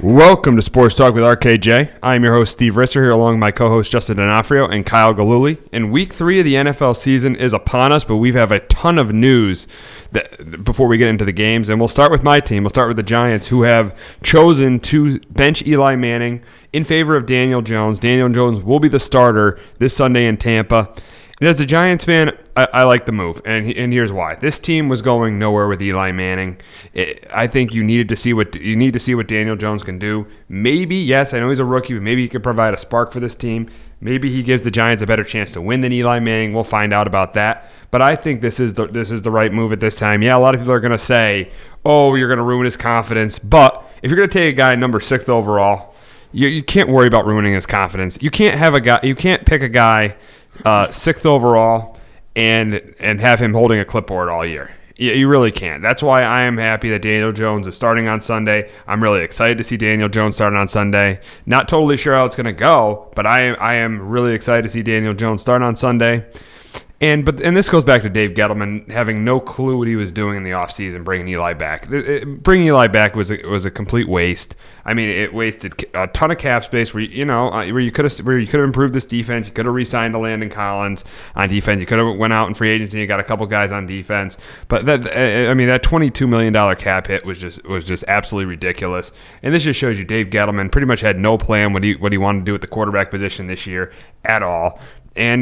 Welcome to Sports Talk with RKJ. I'm your host, Steve Risser, here along with my co-host, Justin D'Onofrio and Kyle Galuli. And Week 3 of the NFL season is upon us, but we have a ton of news before we get into the games. And we'll start with my team. We'll start with the Giants, who have chosen to bench Eli Manning in favor of Daniel Jones. Daniel Jones will be the starter this Sunday in Tampa. And as a Giants fan, I like the move, and here's why. This team was going nowhere with Eli Manning. I think you need to see what Daniel Jones can do. Maybe, yes, I know he's a rookie, but maybe he could provide a spark for this team. Maybe he gives the Giants a better chance to win than Eli Manning. We'll find out about that. But I think this is the right move at this time. Yeah, a lot of people are going to say, "Oh, you're going to ruin his confidence." But if you're going to take a guy number 6th overall, you can't worry about ruining his confidence. You can't pick a guy 6th overall and have him holding a clipboard all year. You really can't. That's why I am happy that Daniel Jones is starting on Sunday. I'm really excited to see Daniel Jones starting on Sunday. Not totally sure how it's going to go, but I am really excited to see Daniel Jones start on Sunday. And this goes back to Dave Gettleman having no clue what he was doing in the offseason, bringing Eli back. Bringing Eli back was a complete waste. I mean, it wasted a ton of cap space where you could have improved this defense. You could have re-signed to Landon Collins on defense. You could have went out in free agency and got a couple guys on defense. But that $22 million cap hit was just absolutely ridiculous. And this just shows you Dave Gettleman pretty much had no plan what he wanted to do with the quarterback position this year at all. But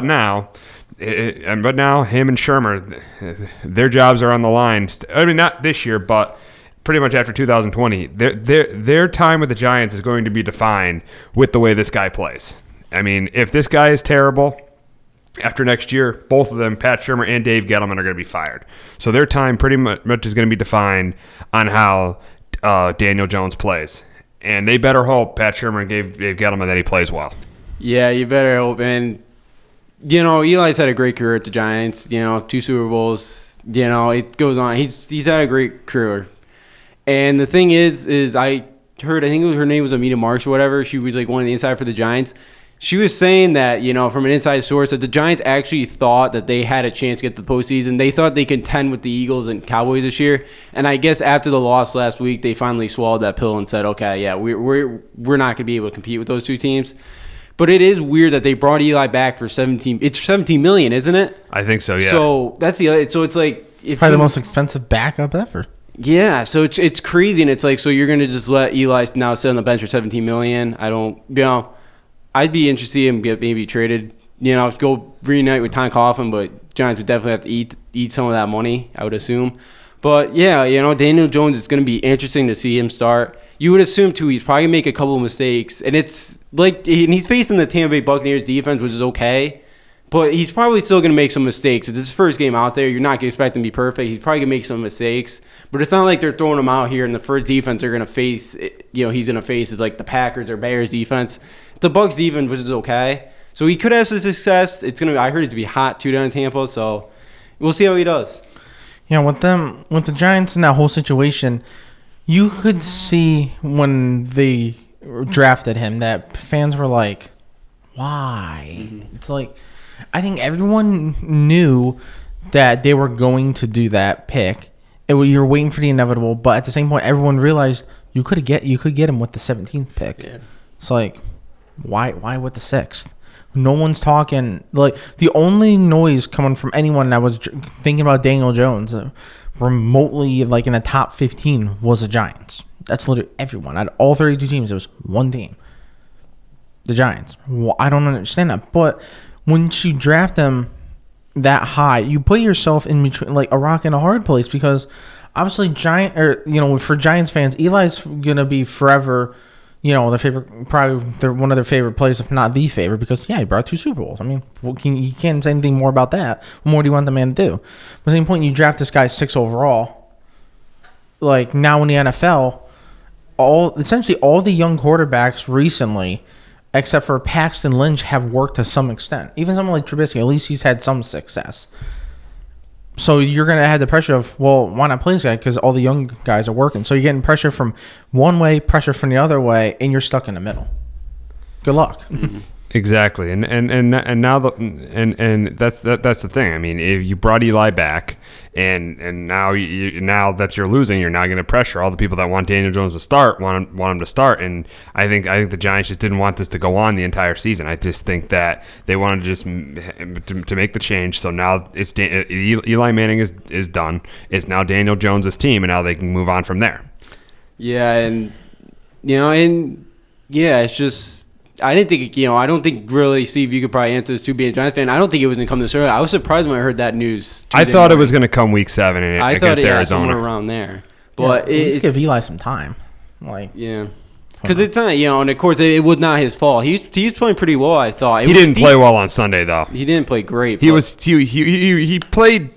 now him and Shermer, their jobs are on the line. I mean, not this year, but pretty much after 2020. Their time with the Giants is going to be defined with the way this guy plays. I mean, if this guy is terrible, after next year, both of them, Pat Shermer and Dave Gettleman, are going to be fired. So their time pretty much is going to be defined on how Daniel Jones plays. And they better hope, Pat Shermer and Dave Gettleman, that he plays well. Yeah, you better hope. And, Eli's had a great career at the Giants. 2 Super Bowls. It goes on. He's had a great career. And the thing is I heard, her name was Amita Marks or whatever. She was like one of the inside for the Giants. She was saying that, from an inside source, that the Giants actually thought that they had a chance to get to the postseason. They thought they contend with the Eagles and Cowboys this year. And I guess after the loss last week, they finally swallowed that pill and said, okay, yeah, we're not going to be able to compete with those two teams. But it is weird that they brought Eli back for $17 million, isn't it? I think so, yeah. So that's so it's like probably the most expensive backup ever. Yeah, so it's crazy, and it's like, so you're going to just let Eli now sit on the bench for $17 million? I'd be interested in him get maybe traded, go reunite with Tom Coughlin, but Giants would definitely have to eat some of that money, I would assume. But yeah, Daniel Jones, it's going to be interesting to see him start. You would assume too he's probably going to make a couple of mistakes, and it's like, and he's facing the Tampa Bay Buccaneers defense, which is okay, but he's probably still going to make some mistakes. It's his first game out there. You're not going to expect him to be perfect. He's probably going to make some mistakes, but it's not like they're throwing him out here, and the first defense they're going to face, he's going to face is like the Packers or Bears defense. The Bucs defense, which is okay. So he could have some success. I heard it to be hot too down in Tampa, so we'll see how he does. Yeah, with the Giants in that whole situation, you could see when they drafted him that fans were like, why? Mm-hmm. It's like, I think everyone knew that they were going to do that pick. You're waiting for the inevitable, but at the same point, everyone realized you could get him with the 17th pick. Yeah. It's like, why with the 6th? No one's talking. Like, the only noise coming from anyone that was thinking about Daniel Jones remotely, like in the top 15, was the Giants. That's literally everyone. Out of all 32 teams, there was one team, the Giants. Well, I don't understand that. But once you draft them that high, you put yourself in between, like a rock and a hard place, because obviously for Giants fans, Eli's gonna be forever. Their favorite, probably one of their favorite plays, if not the favorite, because he brought 2 Super Bowls. I mean, you can't say anything more about that. What more do you want the man to do? But at the same point, you draft this guy 6 overall. Like, now in the NFL, essentially all the young quarterbacks recently, except for Paxton Lynch, have worked to some extent. Even someone like Trubisky, at least he's had some success. So you're going to have the pressure of, well, why not play this guy? Because all the young guys are working. So you're getting pressure from one way, pressure from the other way, and you're stuck in the middle. Good luck. Mm-hmm. Exactly, and now that's the thing. I mean, if you brought Eli back, and now that you're losing, you're now going to pressure all the people that want Daniel Jones to start, want him to start. And I think the Giants just didn't want this to go on the entire season. I just think that they wanted to make the change. So now it's Eli Manning is done. It's now Daniel Jones' team, and now they can move on from there. Yeah, it's just. I didn't think, I don't think really, Steve, you could probably answer this too, being a Giants fan. I don't think it was going to come this early. I was surprised when I heard that news. I thought it was going to come week 7 I against thought Arizona. Somewhere around there. But just give Eli some time. Yeah. Because it's not, and of course, it was not his fault. He was playing pretty well, I thought. He didn't play well on Sunday, though. He didn't play great. He played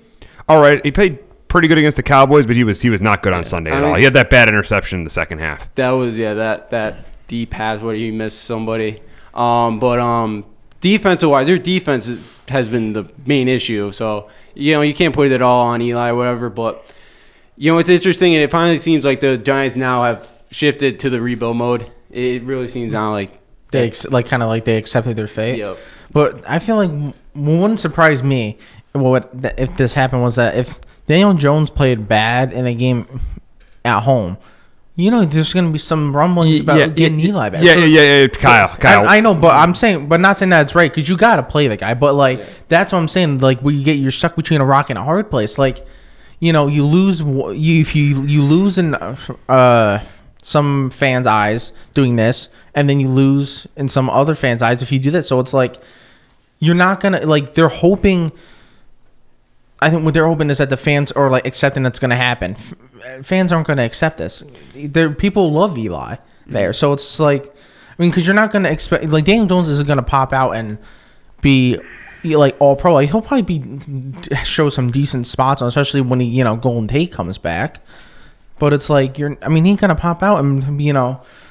all right. He played pretty good against the Cowboys, but he was not good on Sunday at all. He had that bad interception in the second half. That was, that deep pass where he missed somebody. But defensive-wise, their defense has been the main issue. So, you can't put it all on Eli or whatever. But, it's interesting, and it finally seems like the Giants now have shifted to the rebuild mode. It really seems now like they they accepted their fate. Yep. But I feel like what wouldn't surprise me if this happened was that if Daniel Jones played bad in a game at home, there's going to be some rumblings about getting Eli back. Yeah, Kyle. I know, but I'm saying, but not saying that it's right, because you got to play the guy. But that's what I'm saying. Like, where you're stuck between a rock and a hard place. Like, you lose. If you lose in some fans' eyes doing this, and then you lose in some other fans' eyes if you do that. So it's like you're not gonna they're hoping. I think what they're hoping is that the fans are accepting that's going to happen. Fans aren't going to accept this. People love Eli there, so it's because you're not going to expect Daniel Jones isn't going to pop out and be all pro. He'll probably show some decent spots, especially when Golden Tate comes back. But it's he's going to pop out and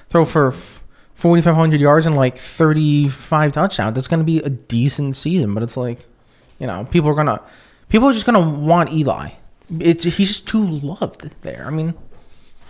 throw for 4,500 yards and 35 touchdowns. It's going to be a decent season, but it's people are just going to want Eli. He's just too loved there.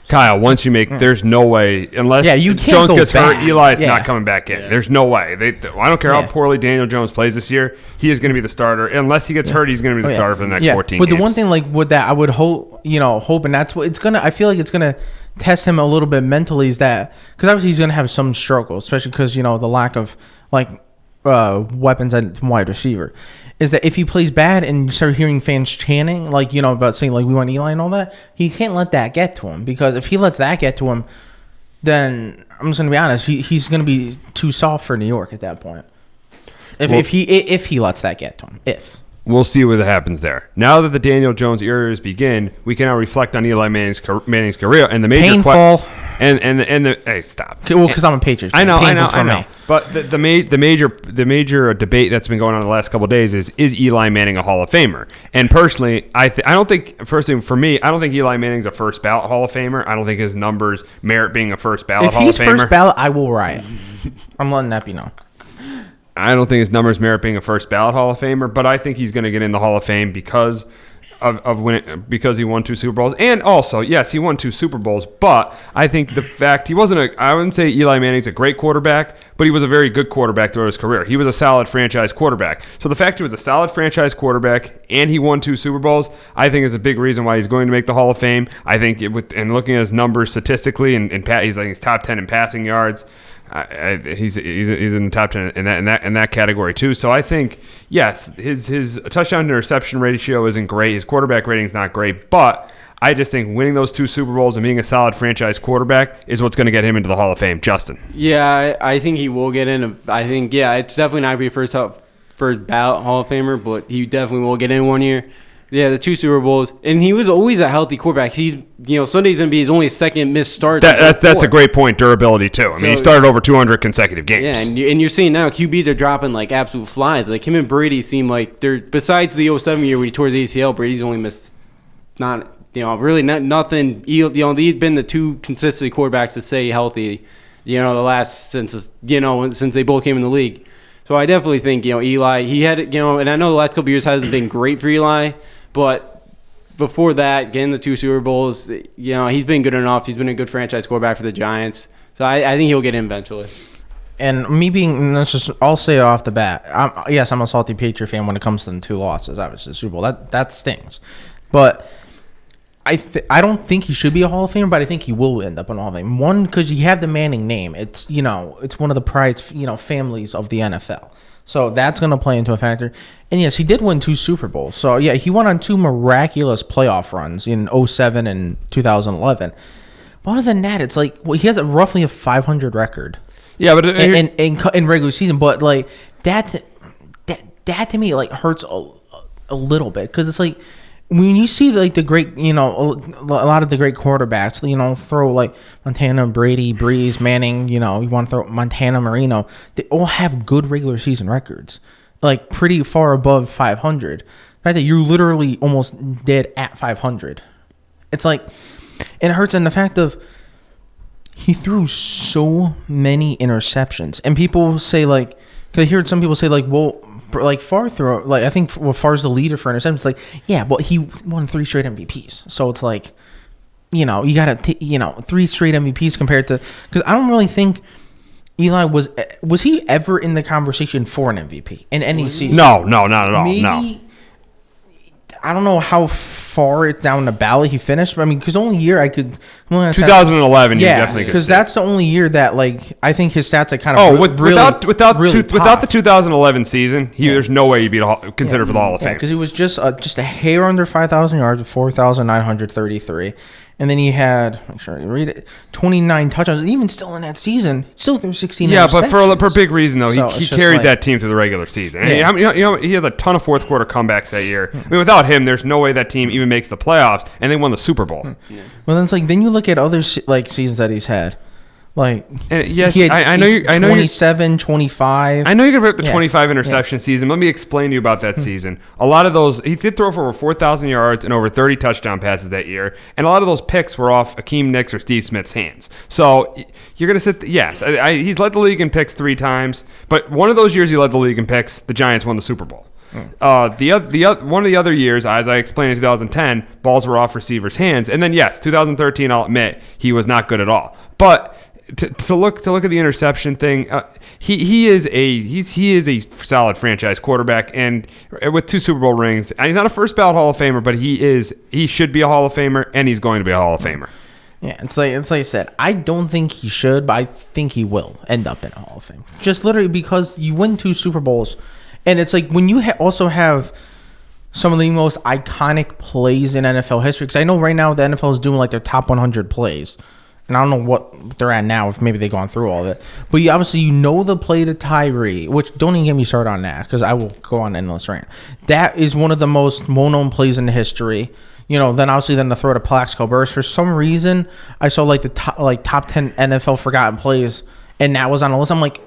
Kyle, once you make, there's no way, unless Jones gets hurt, Eli is not coming back in. Yeah. There's no way. I don't care how poorly Daniel Jones plays this year. He is going to be the starter. Unless he gets hurt, he's going to be the starter for the next 14 games. But the one thing with that, I would hope, and that's what it's going to, I feel like it's going to test him a little bit mentally, is that, because obviously he's going to have some struggles, especially because, the lack of, weapons at wide receiver. Is that if he plays bad and you start hearing fans chanting, about saying, we want Eli and all that, he can't let that get to him. Because if he lets that get to him, then I'm just going to be honest, he's going to be too soft for New York at that point. If he lets that get to him. We'll see what happens there. Now that the Daniel Jones eras begin, we can now reflect on Eli Manning's career and the major painful. Hey, stop. Well, because I'm a Patriots fan. I know. But the major debate that's been going on the last couple of days is Eli Manning a Hall of Famer? And personally, I don't think Eli Manning's a first ballot Hall of Famer. I don't think his numbers merit being a first ballot Hall of Famer. If he's first ballot, I will riot. I'm letting that be known. I don't think his numbers merit being a first ballot Hall of Famer, but I think he's going to get in the Hall of Fame because because he won 2 Super Bowls. And also, yes, he won 2 Super Bowls, but I think the fact I wouldn't say Eli Manning's a great quarterback, but he was a very good quarterback throughout his career. He was a solid franchise quarterback. So the fact he was a solid franchise quarterback and he won 2 Super Bowls, I think is a big reason why he's going to make the Hall of Fame. I think looking at his numbers statistically, and he's top 10 in passing yards. He's in the top 10 in that category too. So I think yes, his touchdown to interception ratio isn't great. His quarterback rating is not great, but I just think winning those 2 Super Bowls and being a solid franchise quarterback is what's going to get him into the Hall of Fame. Justin. Yeah, I think he will get in. I think it's definitely not going to be first ballot Hall of Famer, but he definitely will get in one year. Yeah, the 2 Super Bowls, and he was always a healthy quarterback. He's, Sunday's gonna be his only second missed start. That's a great point. Durability too. I mean, he started over 200 consecutive games. Yeah, and you're seeing now QBs are dropping absolute flies. Him and Brady seem like they're, besides the 2007 year when he tore his ACL, Brady's only missed really nothing. They've been the 2 consistent quarterbacks to stay healthy. The last since they both came in the league. So I definitely think Eli. He had and I know the last couple of years hasn't been great for Eli. But before that, getting the 2 Super Bowls, he's been good enough. He's been a good franchise quarterback for the Giants. So I think he'll get in eventually. And me being, I'll say it off the bat. I'm a salty Patriot fan when it comes to the 2 losses. Obviously, the Super Bowl that stings. But I don't think he should be a Hall of Famer, but I think he will end up in Hall of Fame. One, because you have the Manning name. It's it's one of the pride families of the NFL. So that's going to play into a factor. And yes, he did win 2 Super Bowls. So yeah, he went on 2 miraculous playoff runs in 2007 and 2011. But other than that, it's like he has roughly a 500 record. Yeah, but in regular season, but like that to me like hurts a little bit, because it's like when you see like the great, a lot of the great quarterbacks, throw like Montana, Brady, Breeze, Manning, you want to throw Montana, Marino, they all have good regular season records, like pretty far above 500. The fact that you're literally almost dead at 500, it's like, it hurts. And the fact of he threw so many interceptions, and people say like, because I heard some people say like, well, like Favre throw, like I think Favre's the leader for interceptions. It's like, yeah, but he won 3 straight MVPs, so it's like, you gotta 3 straight MVPs compared to, because I don't really think Eli was he ever in the conversation for an MVP in any season? No, not at all. Maybe, no. I don't know how far it's down the ballot he finished, but I mean, because the only year I could, 2011, you definitely could. Because that's the only year that like I think his stats are kind of without the 2011 season, there's no way he'd be considered for the Hall of Fame. Because he was just a hair under 5,000 yards, 4,933. And then he had, make sure I read it, 29 touchdowns. Even still in that season, still threw 16. Yeah, but for a big reason though, So he carried that team through the regular season. And Yeah. he had a ton of fourth quarter comebacks that year. I mean, without him, there's no way that team even makes the playoffs, and they won the Super Bowl. Yeah. Well, then it's like, then you look at other seasons that he's had. Like, and yes, I know 27, 25. I know you're going to rip the 25 interception season. Let me explain to you about that season. A lot of those, he did throw for over 4,000 yards and over 30 touchdown passes that year. And a lot of those picks were off Akeem Nicks or Steve Smith's hands. So you're going to sit, yes, he's led the league in picks 3 times. But one of those years he led the league in picks, the Giants won the Super Bowl. One of the other years, as I explained in 2010, balls were off receivers' hands. And then, yes, 2013, I'll admit, he was not good at all. But to look at the interception thing, he is a solid franchise quarterback, and with 2 Super Bowl rings, and he's not a first ballot Hall of Famer, but he should be a Hall of Famer, and he's going to be a Hall of Famer. Yeah, it's like I said, I don't think he should, but I think he will end up in a Hall of Fame. Just literally because you win 2 Super Bowls, and it's like when you also have some of the most iconic plays in NFL history, because I know right now the NFL is doing like their top 100 plays. And I don't know what they're at now, if maybe they've gone through all of it. But obviously, the play to Tyree, which don't even get me started on that, because I will go on an endless rant. That is one of the most well-known plays in the history. Then obviously the throw to Plaxico Burress. For some reason, I saw like the top 10 NFL forgotten plays, and that was on the list. I'm like,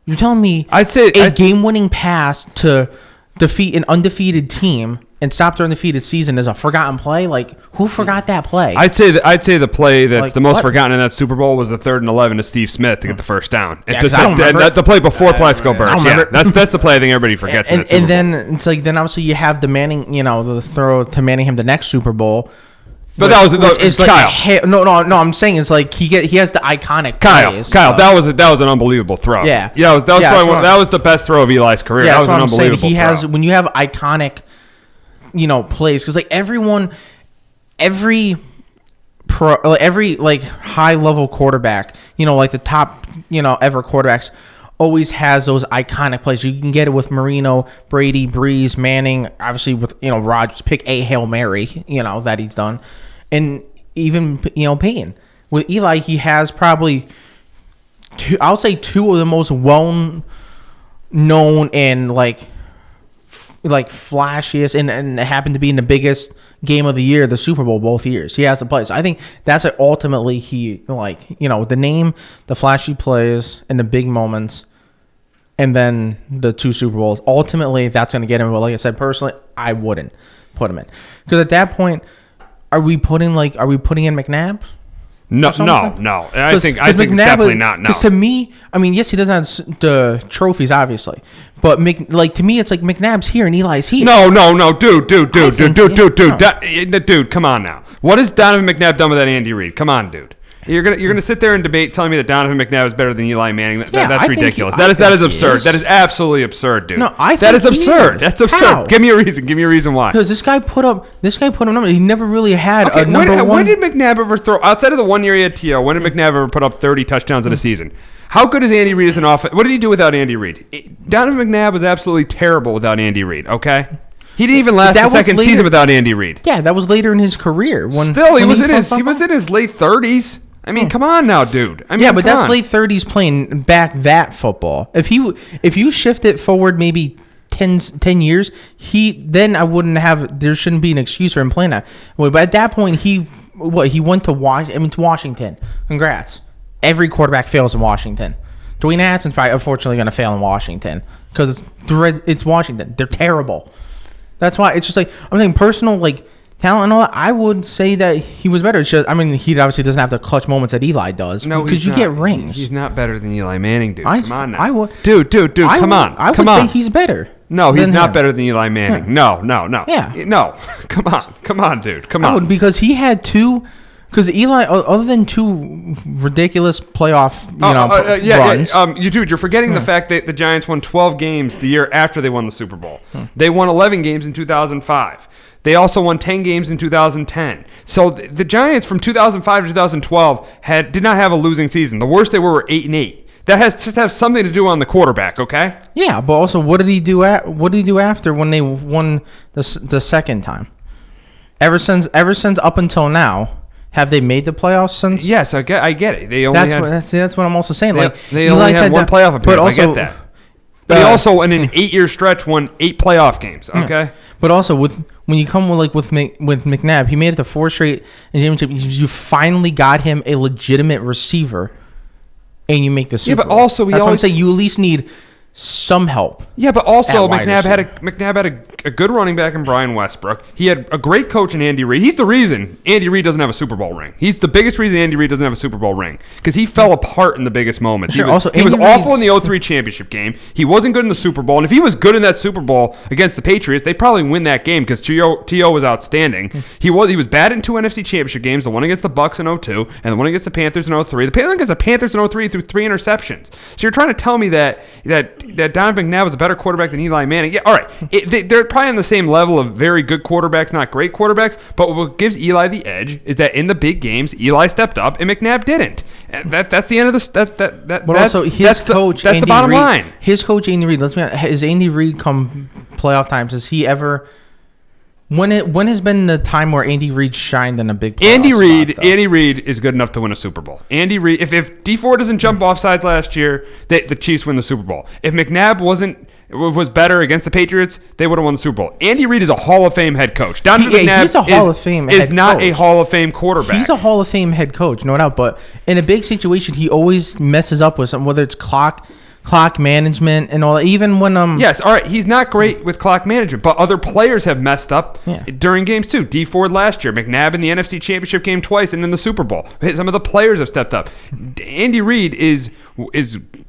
you're telling me a game-winning pass to defeat an undefeated team and stop their undefeated season is a forgotten play? Like, who forgot that play? I'd say the play that's the most forgotten in that Super Bowl was the 3rd and 11 to Steve Smith to get the first down. Yeah, I don't remember. The play before Plaxico Burress. Yeah, that's the play I think everybody forgets. And then it's like, then obviously you have the Manning, the throw to Manningham the next Super Bowl. But that was Kyle. No. I'm saying it's like he has the iconic plays. Kyle, that was an unbelievable throw. Yeah, that was the best throw of Eli's career. Yeah, that was an unbelievable throw. He has, when you have iconic, plays, because like every high level quarterback, like the top ever quarterbacks, always has those iconic plays. You can get it with Marino, Brady, Breeze, Manning, obviously with Rodgers. Pick a Hail Mary, that he's done, and even Peyton. With Eli, he has probably two of the most well known and like flashiest, and it happened to be in the biggest game of the year, the Super Bowl, both years. He has the plays. I think that's what ultimately he the name, the flashy plays, and the big moments, and then the 2 Super Bowls. Ultimately, that's going to get him. But like I said, personally, I wouldn't put him in, because at that point, are we putting in McNabb? No. I think definitely not. No. Because to me, I mean, yes, he doesn't have the trophies, obviously, but to me, it's like McNabb's here and Eli's here. No, dude, dude, come on now. What has Donovan McNabb done with that Andy Reid? Come on, dude. You're gonna sit there and debate telling me that Donovan McNabb is better than Eli Manning. That's ridiculous. That is absurd. That is absolutely absurd, dude. No, I think that is absurd. That's absurd. How? Give me a reason. Give me a reason why. Because this guy put up numbers. He never really had a number one. When did McNabb ever throw outside of the 1 year he had T.O.? When did McNabb ever put up 30 touchdowns in a season? How good is Andy Reid as an offense? What did he do without Andy Reid? Donovan McNabb was absolutely terrible without Andy Reid. Okay. He didn't even last the second season without Andy Reid. Yeah, that was later in his career. He was in his late 30s. I mean, come on now, dude. I mean, yeah, but that's late 30s playing back that football. If you shift it forward maybe 10 years, then I wouldn't have. There shouldn't be an excuse for him playing that. Well, but at that point, he went to Washington. Congrats. Every quarterback fails in Washington. Dwayne Hatson's probably unfortunately going to fail in Washington because it's Washington. They're terrible. That's why it's just like I'm saying personal talent and all that. I would say that he was better. It's just, I mean, he obviously doesn't have the clutch moments that Eli does. No, because you get rings. He's not better than Eli Manning, dude. Come on now. I would, dude. Come on. I would say he's better. No, he's not better than Eli Manning. Yeah. No. Yeah. No. Come on, dude. Come on. I would, because he had two. Because Eli, other than two ridiculous playoff, runs. You're forgetting the fact that the Giants won 12 games the year after they won the Super Bowl. They won 11 games in 2005. They also won 10 games in 2010. So the Giants from 2005 to 2012 did not have a losing season. The worst they were 8-8. That has to have something to do on the quarterback, okay? Yeah, but also what did he do? What did he do after when they won the second time? Ever since up until now. Have they made the playoffs since? Yes, I get it. They only that's what I'm also saying. They only had one playoff appearance. I get that. But he also, in an 8-year stretch, won 8 playoff games. Okay. Yeah. But also, when you come with McNabb, he made it to 4 straight championship. You finally got him a legitimate receiver, and you make the Super Bowl. But also, that's what I'm saying. You at least need some help. Yeah, but also McNabb had a good running back in Brian Westbrook. He had a great coach in Andy Reid. He's the reason Andy Reid doesn't have a Super Bowl ring. He's the biggest reason Andy Reid doesn't have a Super Bowl ring because he fell apart in the biggest moments. Sure, he was awful in the 2003 championship game. He wasn't good in the Super Bowl, and if he was good in that Super Bowl against the Patriots, they'd probably win that game because T.O. was outstanding. He was bad in 2 NFC championship games, the one against the Bucs in 2002 and the one against the Panthers in 2003. The one against the Panthers in 2003 threw 3 interceptions. So you're trying to tell me that Donovan McNabb was a better quarterback than Eli Manning. Yeah, all right. They're probably on the same level of very good quarterbacks, not great quarterbacks. But what gives Eli the edge is that in the big games, Eli stepped up and McNabb didn't. And that's the end of this. But also, his coach, that's the bottom line. His coach, Andy Reid. Let's be honest. Has Andy Reid come playoff times? Has he ever? When has been the time where Andy Reid shined in a big playoff Andy Reid is good enough to win a Super Bowl. Andy Reid, if D4 doesn't jump offsides last year, the Chiefs win the Super Bowl. If McNabb was better against the Patriots, they would have won the Super Bowl. Andy Reid is a Hall of Fame head coach. Donovan McNabb he's a Hall of Fame is not a Hall of Fame quarterback. He's a Hall of Fame head coach, no doubt. But in a big situation, he always messes up with something, whether it's clock management and all that. Even when yes, all right, he's not great with clock management, but other players have messed up during games too. D Ford last year, McNabb in the NFC Championship game twice, and in the Super Bowl. Some of the players have stepped up. Andy Reid is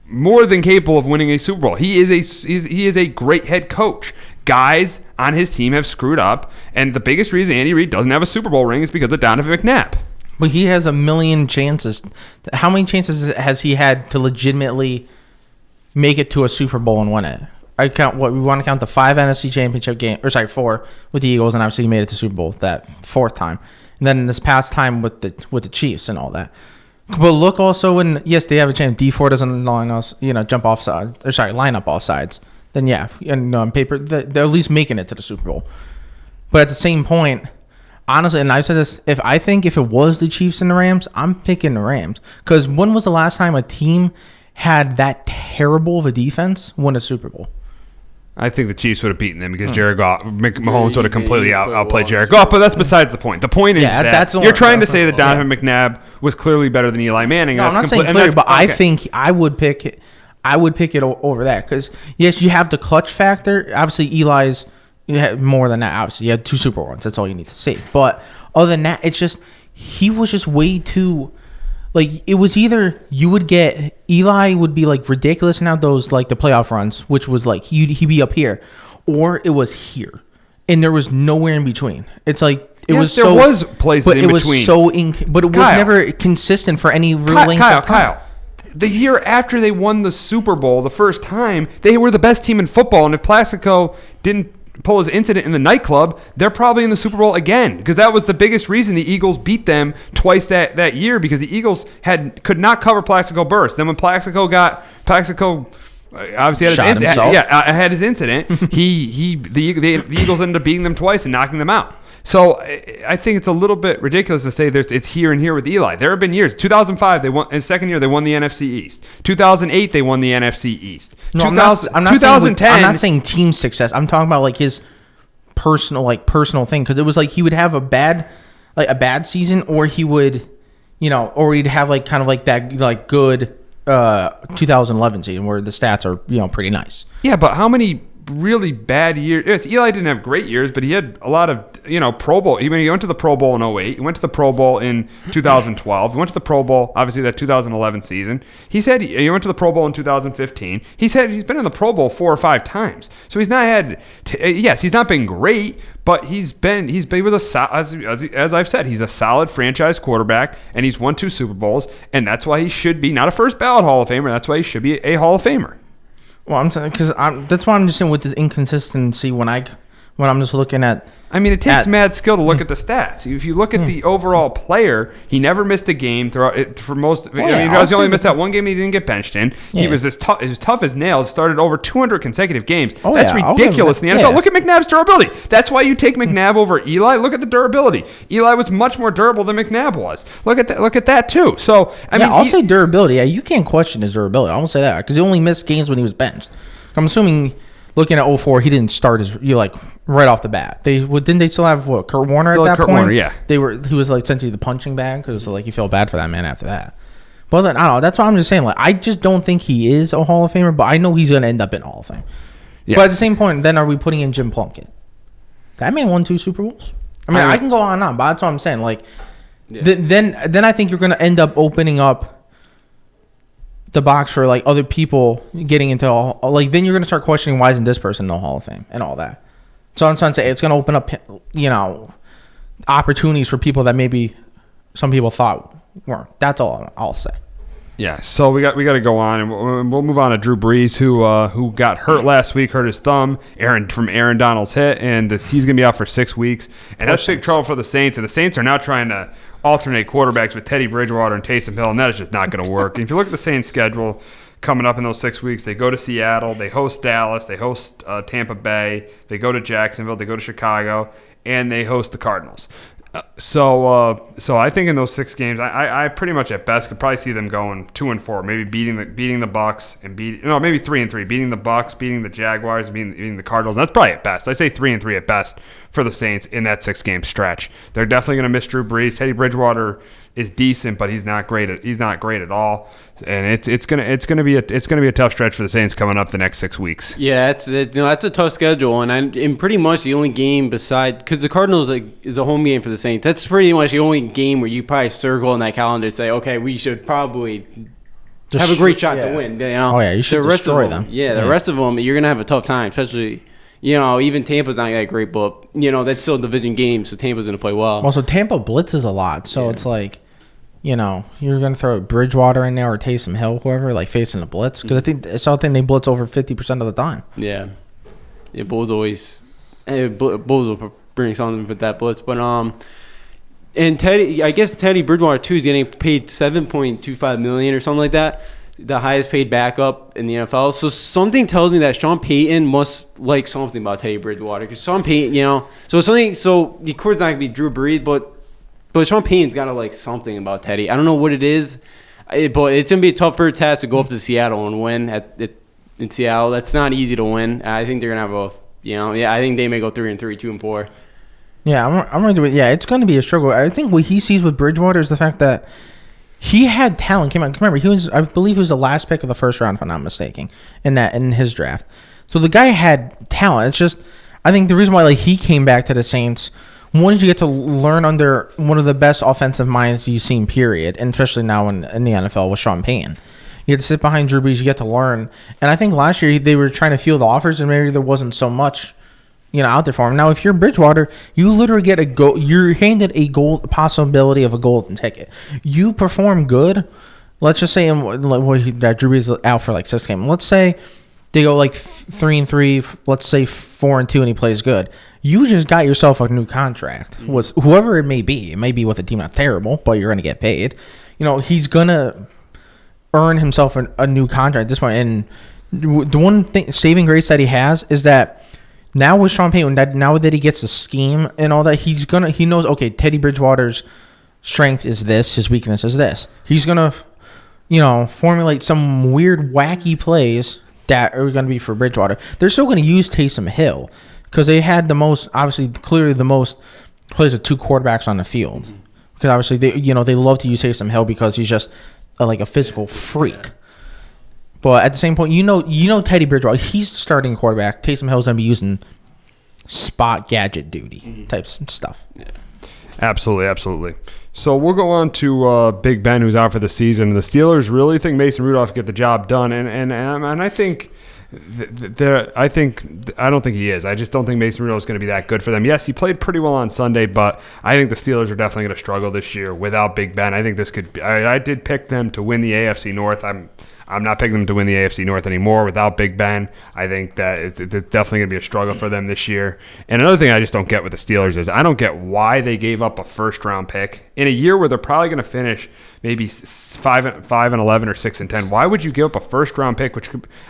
more than capable of winning a Super Bowl. He is a great head coach. Guys on his team have screwed up, and the biggest reason Andy Reid doesn't have a Super Bowl ring is because of Donovan McNabb. But he has a million chances. How many chances has he had to legitimately make it to a Super Bowl and win it? We want to count the 5 NFC Championship game, 4 with the Eagles, and obviously he made it to Super Bowl that 4th time. And then this past time with the Chiefs and all that. But look also when yes they have a chance. D4 doesn't jump off sides line up all sides. Then yeah, and on paper they're at least making it to the Super Bowl. But at the same point, honestly, and I've said this, if it was the Chiefs and the Rams, I'm picking the Rams. Because when was the last time a team had that terrible of a defense win a Super Bowl? I think the Chiefs would have beaten them because Jared Goff, Mahomes would have completely outplayed Jared Goff. But that's besides the point. The point is that you're trying to say that Donovan McNabb was clearly better than Eli Manning. No, I'm not saying clearly, but I think I would pick it. I would pick it over that because yes, you have the clutch factor. Obviously, Eli's you had more than that. Obviously, you had 2 Super Bowls. That's all you need to see. But other than that, it's just he was just way too. Like, it was either you would get Eli would be like ridiculous and have those like the playoff runs, which was like he'd be up here, or it was here, and there was nowhere in between. It's like there was places but in it was between. but it was Kyle. never consistent for any real length of time. Kyle. The year after they won the Super Bowl the first time, they were the best team in football. And if Plaxico didn't pull his incident in the nightclub, they're probably in the Super Bowl again, because that was the biggest reason the Eagles beat them twice that year, because the Eagles could not cover Plaxico Burress. Then when Plaxico obviously had his incident, the Eagles ended up beating them twice and knocking them out. So I think it's a little bit ridiculous to say it's here and here with Eli. There have been years. 2005, they won. In second year, they won the NFC East. 2008, they won the NFC East. No, 2010. I'm not saying team success. I'm talking about like his personal thing, because it was like he would have a bad season, or he would, or he'd have like kind of like that like good 2011 season where the stats are pretty nice. Yeah, but how many really bad years? Eli didn't have great years, but he had a lot of Pro Bowl. He went to the Pro Bowl in 2008. He went to the Pro Bowl in 2012. He went to the Pro Bowl, obviously, that 2011 season. He said he went to the Pro Bowl in 2015. He said he's been in the Pro Bowl 4 or 5 times. So he's not had yes, he's not been as I've said, he's a solid franchise quarterback, and he's won 2 Super Bowls, and that's why he should be not a first ballot Hall of Famer. That's why he should be a Hall of Famer. Well, I'm saying, because that's why I'm just saying with the inconsistency when I'm just looking at. I mean, it takes mad skill to look at the stats. If you look at the overall player, he never missed a game throughout it for most. He only missed that one game he didn't get benched in. Yeah. He was as tough as nails. Started over 200 consecutive games. That's ridiculous in the NFL. Yeah. Look at McNabb's durability. That's why you take McNabb over Eli. Look at the durability. Eli was much more durable than McNabb was. Look at that. Look at that too. So I'll say durability. Yeah, you can't question his durability. I won't say that, because he only missed games when he was benched. I'm assuming, looking at 2004, he didn't start right off the bat. Didn't they still have Kurt Warner at that point? Warner, yeah. He was like essentially the punching bag, because you feel bad for that man after that. But then, I don't know. That's why I'm just saying. I just don't think he is a Hall of Famer, but I know he's going to end up in Hall of Fame. Yeah. But at the same point, then are we putting in Jim Plunkett? That man won 2 Super Bowls. I mean, I can go on and on, but that's what I'm saying. Then I think you're going to end up opening up the box for other people getting into then you're going to start questioning, why isn't this person in the Hall of Fame and all that. So I'm trying to say it's going to open up opportunities for people that maybe some people thought weren't. That's all I'll say. Yeah, so we got to go on, and we'll move on to Drew Brees, who got hurt last week, hurt his thumb, from Aaron Donald's hit, and he's going to be out for 6 weeks, and that's big trouble for the Saints. And the Saints are now trying to alternate quarterbacks with Teddy Bridgewater and Taysom Hill, and that is just not going to work. And if you look at the Saints' schedule coming up in those 6 weeks, they go to Seattle, they host Dallas, they host Tampa Bay, they go to Jacksonville, they go to Chicago, and they host the Cardinals. So I think in those 6 games, I pretty much at best could probably see them going 2-4, maybe beating the Bucks and maybe 3-3, beating the Bucks, beating the Jaguars, beating the Cardinals. That's probably at best. I'd say 3-3 at best for the Saints in that 6-game stretch. They're definitely going to miss Drew Brees. Teddy Bridgewater is decent, but he's not great at all. And it's gonna be a tough stretch for the Saints coming up the next 6 weeks. Yeah, that's a tough schedule, and pretty much the only game because the Cardinals is a home game for the Saints. That's pretty much the only game where you probably circle in that calendar and say, okay, we should probably have a great shot to win. Oh yeah, you should destroy them. Yeah, the rest of them, you're gonna have a tough time, especially. Even Tampa's not that great, but that's still a division game, so Tampa's gonna play well. Also, Tampa blitzes a lot, so it's you're going to throw Bridgewater in there or Taysom Hill, whoever, facing the blitz. Because I think they blitz over 50% of the time. Yeah. Yeah, Bulls will bring something with that blitz. But, and Teddy Bridgewater, too, is getting paid $7.25 million or something like that. The highest paid backup in the NFL. So something tells me that Sean Payton must like something about Teddy Bridgewater. Because Sean Payton, so the court's not going to be Drew Brees, but Sean Payton's got to like something about Teddy. I don't know what it is, but it's going to be a tougher task to go up to Seattle and win in Seattle. That's not easy to win. I think they're going to have I think they may go 3-3, 2-4. Yeah, I'm going to do it. Yeah, it's going to be a struggle. I think what he sees with Bridgewater is the fact that he had talent. Remember, I believe he was the last pick of the first round, if I'm not mistaken, in his draft. So the guy had talent. It's just, I think the reason why he came back to the Saints. One is you get to learn under one of the best offensive minds you've seen, period, and especially now in the NFL with Sean Payton. You get to sit behind Drew Brees, you get to learn. And I think last year they were trying to field offers, and maybe there wasn't so much, out there for him. Now, if you're Bridgewater, you literally get a goal. You're handed a possibility of a golden ticket. You perform good. Let's just say that Drew Brees is out for like 6 games. Let's say they go like 3-3. Let's say 4-2, and he plays good. You just got yourself a new contract. Was whoever it may be. It may be with a team not terrible, but you're going to get paid. He's gonna earn himself a new contract at this point. And the one thing saving grace that he has is that now with Sean Payton, now that he gets the scheme and all that, he knows, okay, Teddy Bridgewater's strength is this, his weakness is this. He's gonna formulate some weird wacky plays that are gonna be for Bridgewater. They're still gonna use Taysom Hill because they had clearly the most plays with 2 quarterbacks on the field. Because obviously they love to use Taysom Hill because he's just a physical freak. But at the same point, Teddy Bridgewater, he's the starting quarterback. Taysom Hill's going to be using spot gadget duty type stuff. Yeah. Absolutely. So we'll go on to Big Ben, who's out for the season. The Steelers really think Mason Rudolph can get the job done, and I think I don't think he is. I just don't think Mason Rudolph is going to be that good for them. Yes, he played pretty well on Sunday, but I think the Steelers are definitely going to struggle this year without Big Ben. I think this could be, I did pick them to win the AFC North. I'm not picking them to win the AFC North anymore without Big Ben. I think that it's definitely going to be a struggle for them this year. And another thing I just don't get with the Steelers is I don't get why they gave up a first-round pick in a year where they're probably going to finish maybe 5-11 or 6-10. Why would you give up a first-round pick?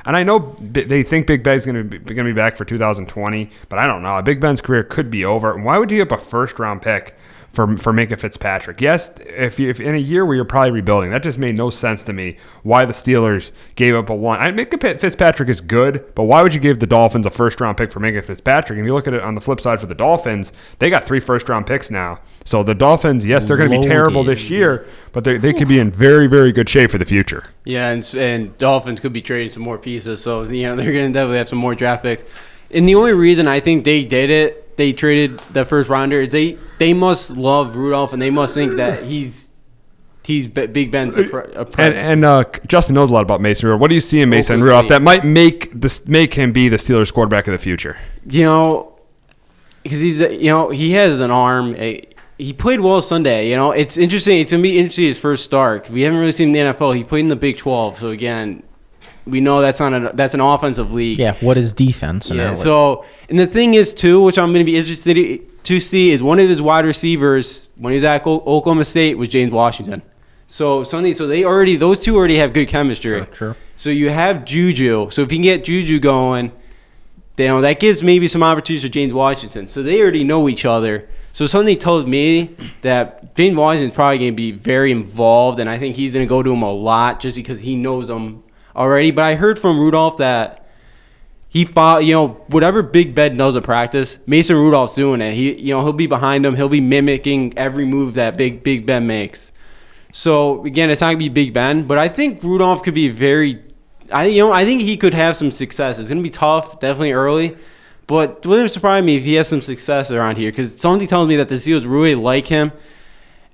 And I know they think Big Ben's going to be back for 2020, but I don't know. Big Ben's career could be over. And why would you give up a first-round pick for Minka Fitzpatrick? Yes, if in a year where you're probably rebuilding, that just made no sense to me why the Steelers gave up a one. Minka Fitzpatrick is good, but why would you give the Dolphins a first-round pick for Minka Fitzpatrick? And if you look at it on the flip side for the Dolphins, they got 3 first-round picks now. So the Dolphins, yes, they're going to be terrible this year, but they could be in very, very good shape for the future. Yeah, and Dolphins could be trading some more pieces, so they're going to definitely have some more draft picks. And the only reason I think they did it, they traded the first rounder, is they must love Rudolph, and they must think that he's Big Ben's a and Justin knows a lot about Mason Rudolph. What do you see in Mason Rudolph that might make him be the Steelers quarterback of the future? Because he has an arm. He played well Sunday. It's interesting. It's gonna be interesting his first start. We haven't really seen him in the NFL. He played in the Big 12. So again, we know that's an offensive league. Yeah. What is defense? Yeah. So, and the thing is too, which I'm going to be interested to see, is one of his wide receivers when he was at Oklahoma State was James Washington. So Sunday, those two already have good chemistry. Sure. So you have Juju. So if you can get Juju going, that gives maybe some opportunities for James Washington. So they already know each other. So something told me that James Washington's probably going to be very involved, and I think he's going to go to him a lot just because he knows him already. But I heard from Rudolph that he fought, whatever Big Ben does in practice, Mason Rudolph's doing it. He'll be behind him. He'll be mimicking every move that Big Ben makes. So again, it's not gonna be Big Ben, but I think Rudolph could be I think he could have some success. It's gonna be tough, definitely early, but it wouldn't surprise me if he has some success around here, because something tells me that the Steelers really like him.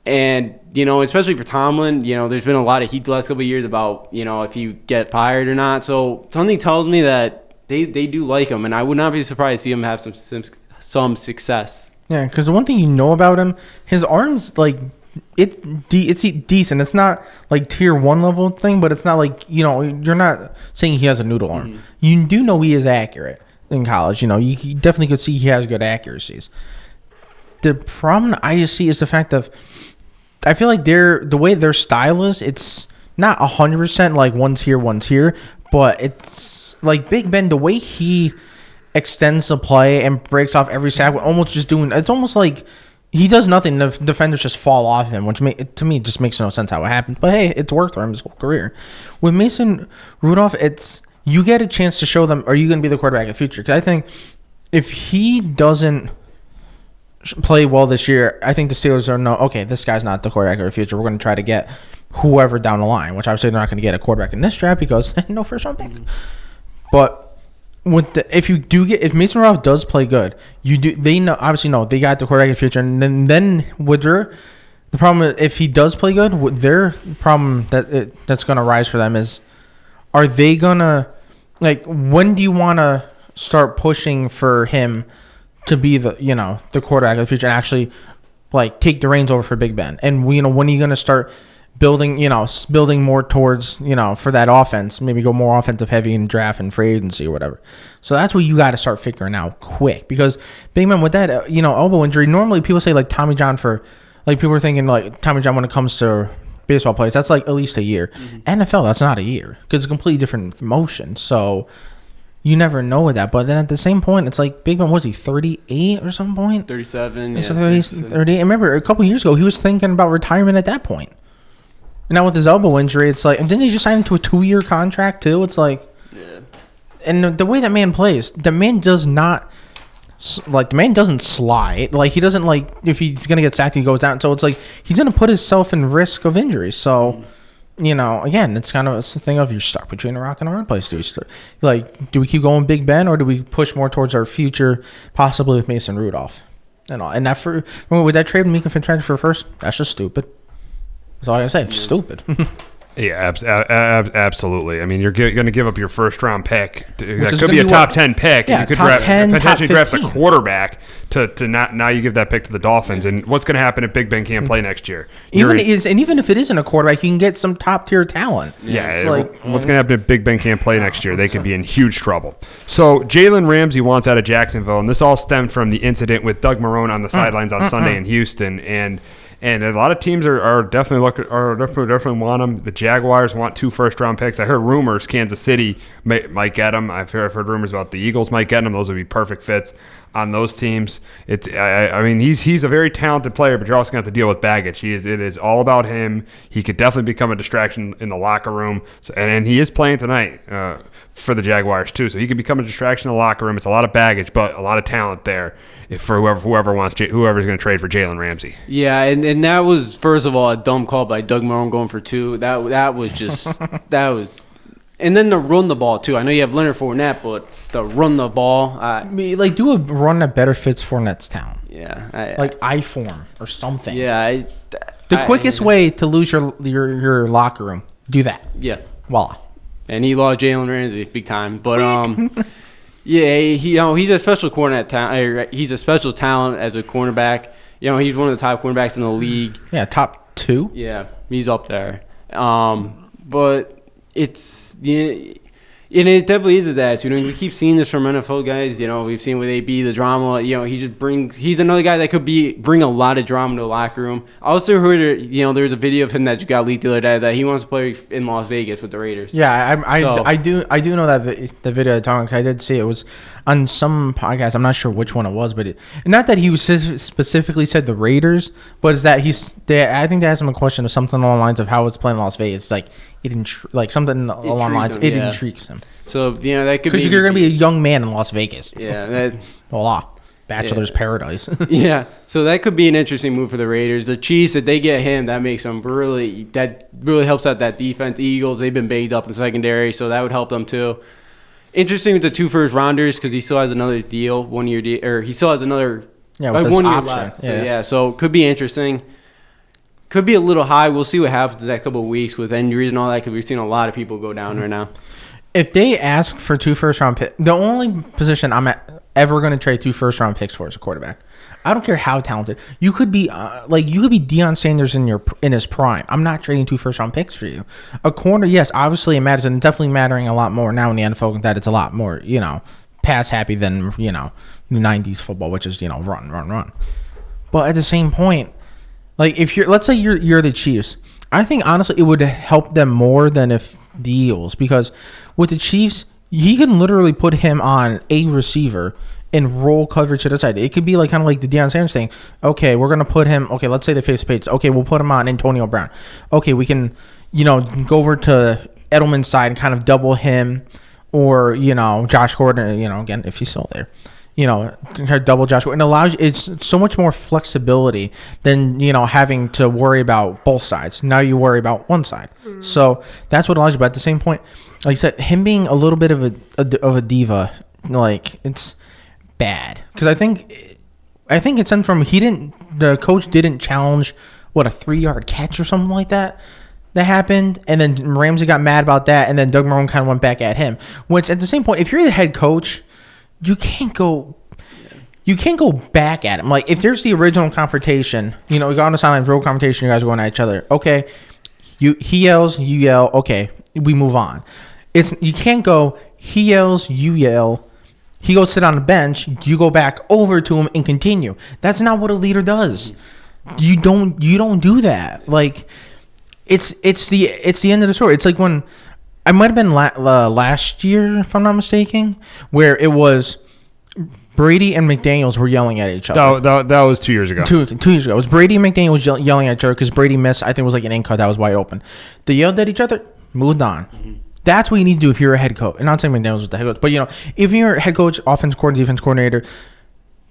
And, especially for Tomlin, there's been a lot of heat the last couple of years about, if you get fired or not. So something tells me that they do like him, and I would not be surprised to see him have some success. Yeah, because the one thing about him, his arm's it's decent. It's not like tier 1 level thing, but it's not like, you're not saying he has a noodle arm. Mm-hmm. You do know he is accurate in college. You definitely could see he has good accuracies. The problem I just see is the fact of, I feel like the way their style is, it's not 100% like one's here, but it's like Big Ben, the way he extends the play and breaks off every sack, it's almost like he does nothing. The defenders just fall off him, which to me just makes no sense how it happens. But hey, it's worked for him his whole career. With Mason Rudolph, you get a chance to show them, are you going to be the quarterback of the future? Because I think if he doesn't play well this year, I think the Steelers okay, this guy's not the quarterback of the future. We're going to try to get whoever down the line, which obviously they're not going to get a quarterback in this draft because no first round pick. But if Mason Rudolph does play good, they know they got the quarterback of the future, and then the problem is, if he does play good, their problem that's going to rise for them is, are they gonna when do you want to start pushing for him to be the quarterback of the future and actually like take the reins over for Big Ben. And when are you going to start building more towards for that offense? Maybe go more offensive heavy in draft and free agency or whatever. So that's what you got to start figuring out quick, because Big Ben with that elbow injury. Normally people say like Tommy John people are thinking like Tommy John when it comes to baseball players. That's like at least a year. NFL, that's not a year because it's a completely different motion. So you never know with that. But then at the same point, it's like Big Ben, was he 38 or some point? 37. Yeah, 38. I remember a couple years ago, he was thinking about retirement at that point. And now with his elbow injury, it's like, and didn't he just sign into a 2-year contract too? It's like, yeah. And the way that man plays, the man doesn't slide. Like, he doesn't, like, if he's going to get sacked, he goes down. So it's like, he's going to put himself in risk of injury. So, again, it's kind of a thing of you're stuck between a rock and a hard place. Do we keep going Big Ben, or do we push more towards our future, possibly with Mason Rudolph? And that with that trade, Mika Fitzpatrick for first, that's just stupid. That's all I gotta say. It's stupid. Yeah, absolutely. I mean, you're going to give up your first-round pick. That could be a top 10 pick. Yeah, you could top 10, potentially top draft a quarterback to not. Now you give that pick to the Dolphins. And what's going to happen if Big Ben can't play next year? Even if it isn't a quarterback, you can get some top-tier talent. Yeah, what's going to happen if Big Ben can't play next year? They could be in huge trouble. So Jalen Ramsey wants out of Jacksonville, and this all stemmed from the incident with Doug Marrone on the sidelines on Sunday in Houston. And a lot of teams are definitely want him. The Jaguars want 2 first-round picks. I heard rumors Kansas City might get him. I've heard rumors about the Eagles might get him. Those would be perfect fits on those teams. I mean, he's a very talented player, but you're also going to have to deal with baggage. It is all about him. He could definitely become a distraction in the locker room. So, and he is playing tonight for the Jaguars too. So he could become a distraction in the locker room. It's a lot of baggage, but a lot of talent there. For whoever's going to trade for Jalen Ramsey. Yeah, and that was, first of all, a dumb call by Doug Marrone going for 2. That was just and then to run the ball too. I know you have Leonard Fournette, but to run the ball, do a run that better fits Fournette's talent. Yeah, I-form or something. Yeah, the quickest way to lose your locker room, do that. Yeah, voila. And he lost Jalen Ramsey big time, but yeah, he's a special talent. He's a special talent as a cornerback. He's one of the top cornerbacks in the league. Yeah, top 2. Yeah, he's up there. But it's and it definitely is that. We keep seeing this from NFL guys. We've seen with AB the drama. He's another guy that could bring a lot of drama to the locker room. I also heard there's a video of him that just got leaked the other day that he wants to play in Las Vegas with the Raiders. Yeah, I do know that the video of Tom. I did see it was on some podcast. I'm not sure which one it was, but not that he was specifically said the Raiders, but is that I think they asked him a question of something along the lines of how it's playing in Las Vegas. Like it something along the lines. It intrigues him. So that could be because you're going to be a young man in Las Vegas. Yeah, voila, bachelor's paradise. Yeah, so that could be an interesting move for the Raiders. The Chiefs, if they get him, that makes them really helps out that defense. Eagles, they've been banged up in the secondary, so that would help them too. Interesting with the 2 first-rounders because he still has another deal, 1 year deal, or he still has another 1 year left. So it could be interesting. Could be a little high. We'll see what happens in that couple of weeks with injuries and all that because we've seen a lot of people go down right now. If they ask for 2 first-round picks, the only position I'm ever going to trade 2 first-round picks for is a quarterback. I don't care how talented you could be. You could be Deion Sanders in his prime. I'm not trading 2 first-round picks for you. A corner, yes, obviously it matters, and definitely mattering a lot more now in the NFL. That it's a lot more, pass happy than the '90s football, which is run. But at the same point, like let's say you're the Chiefs, I think honestly it would help them more than if the Eagles, because with the Chiefs, he can literally put him on a receiver and roll coverage to the side. It could be kind of like the Deion Sanders thing. Okay, we're going to put him, let's say they face the Patriots. Okay, we'll put him on Antonio Brown. Okay, we can, go over to Edelman's side and kind of double him, or, Josh Gordon, again, if he's still there. Double Josh Gordon. It allows you, it's so much more flexibility than, having to worry about both sides. Now you worry about one side. So that's what allows you. But at the same point, like I said, him being a little bit of a diva, it's bad. Because I think it's from the coach didn't challenge a 3-yard catch or something like that happened, and then Ramsey got mad about that, and then Doug Marrone kind of went back at him. Which at the same point, if you're the head coach, you can't go. you can't go back at him. Like, if there's the original confrontation, we got on the sidelines, real confrontation, you guys are going at each other. Okay, he yells, you yell. Okay, we move on. You can't go, he yells, you yell. He goes sit on the bench, you go back over to him and continue. That's not what a leader does. You don't do that. Like, it's the end of the story. It's like when I might have been last year, if I'm not mistaken, where it was Brady and McDaniels were yelling at each other. That was 2 years ago. 2 years ago. It was Brady and McDaniels yelling at each other because Brady missed. I think it was like an in cut that was wide open. They yelled at each other, moved on. Mm-hmm. That's what you need to do if you're a head coach. And not saying McDaniels was the head coach, but if you're a head coach, offense coordinator, defense coordinator,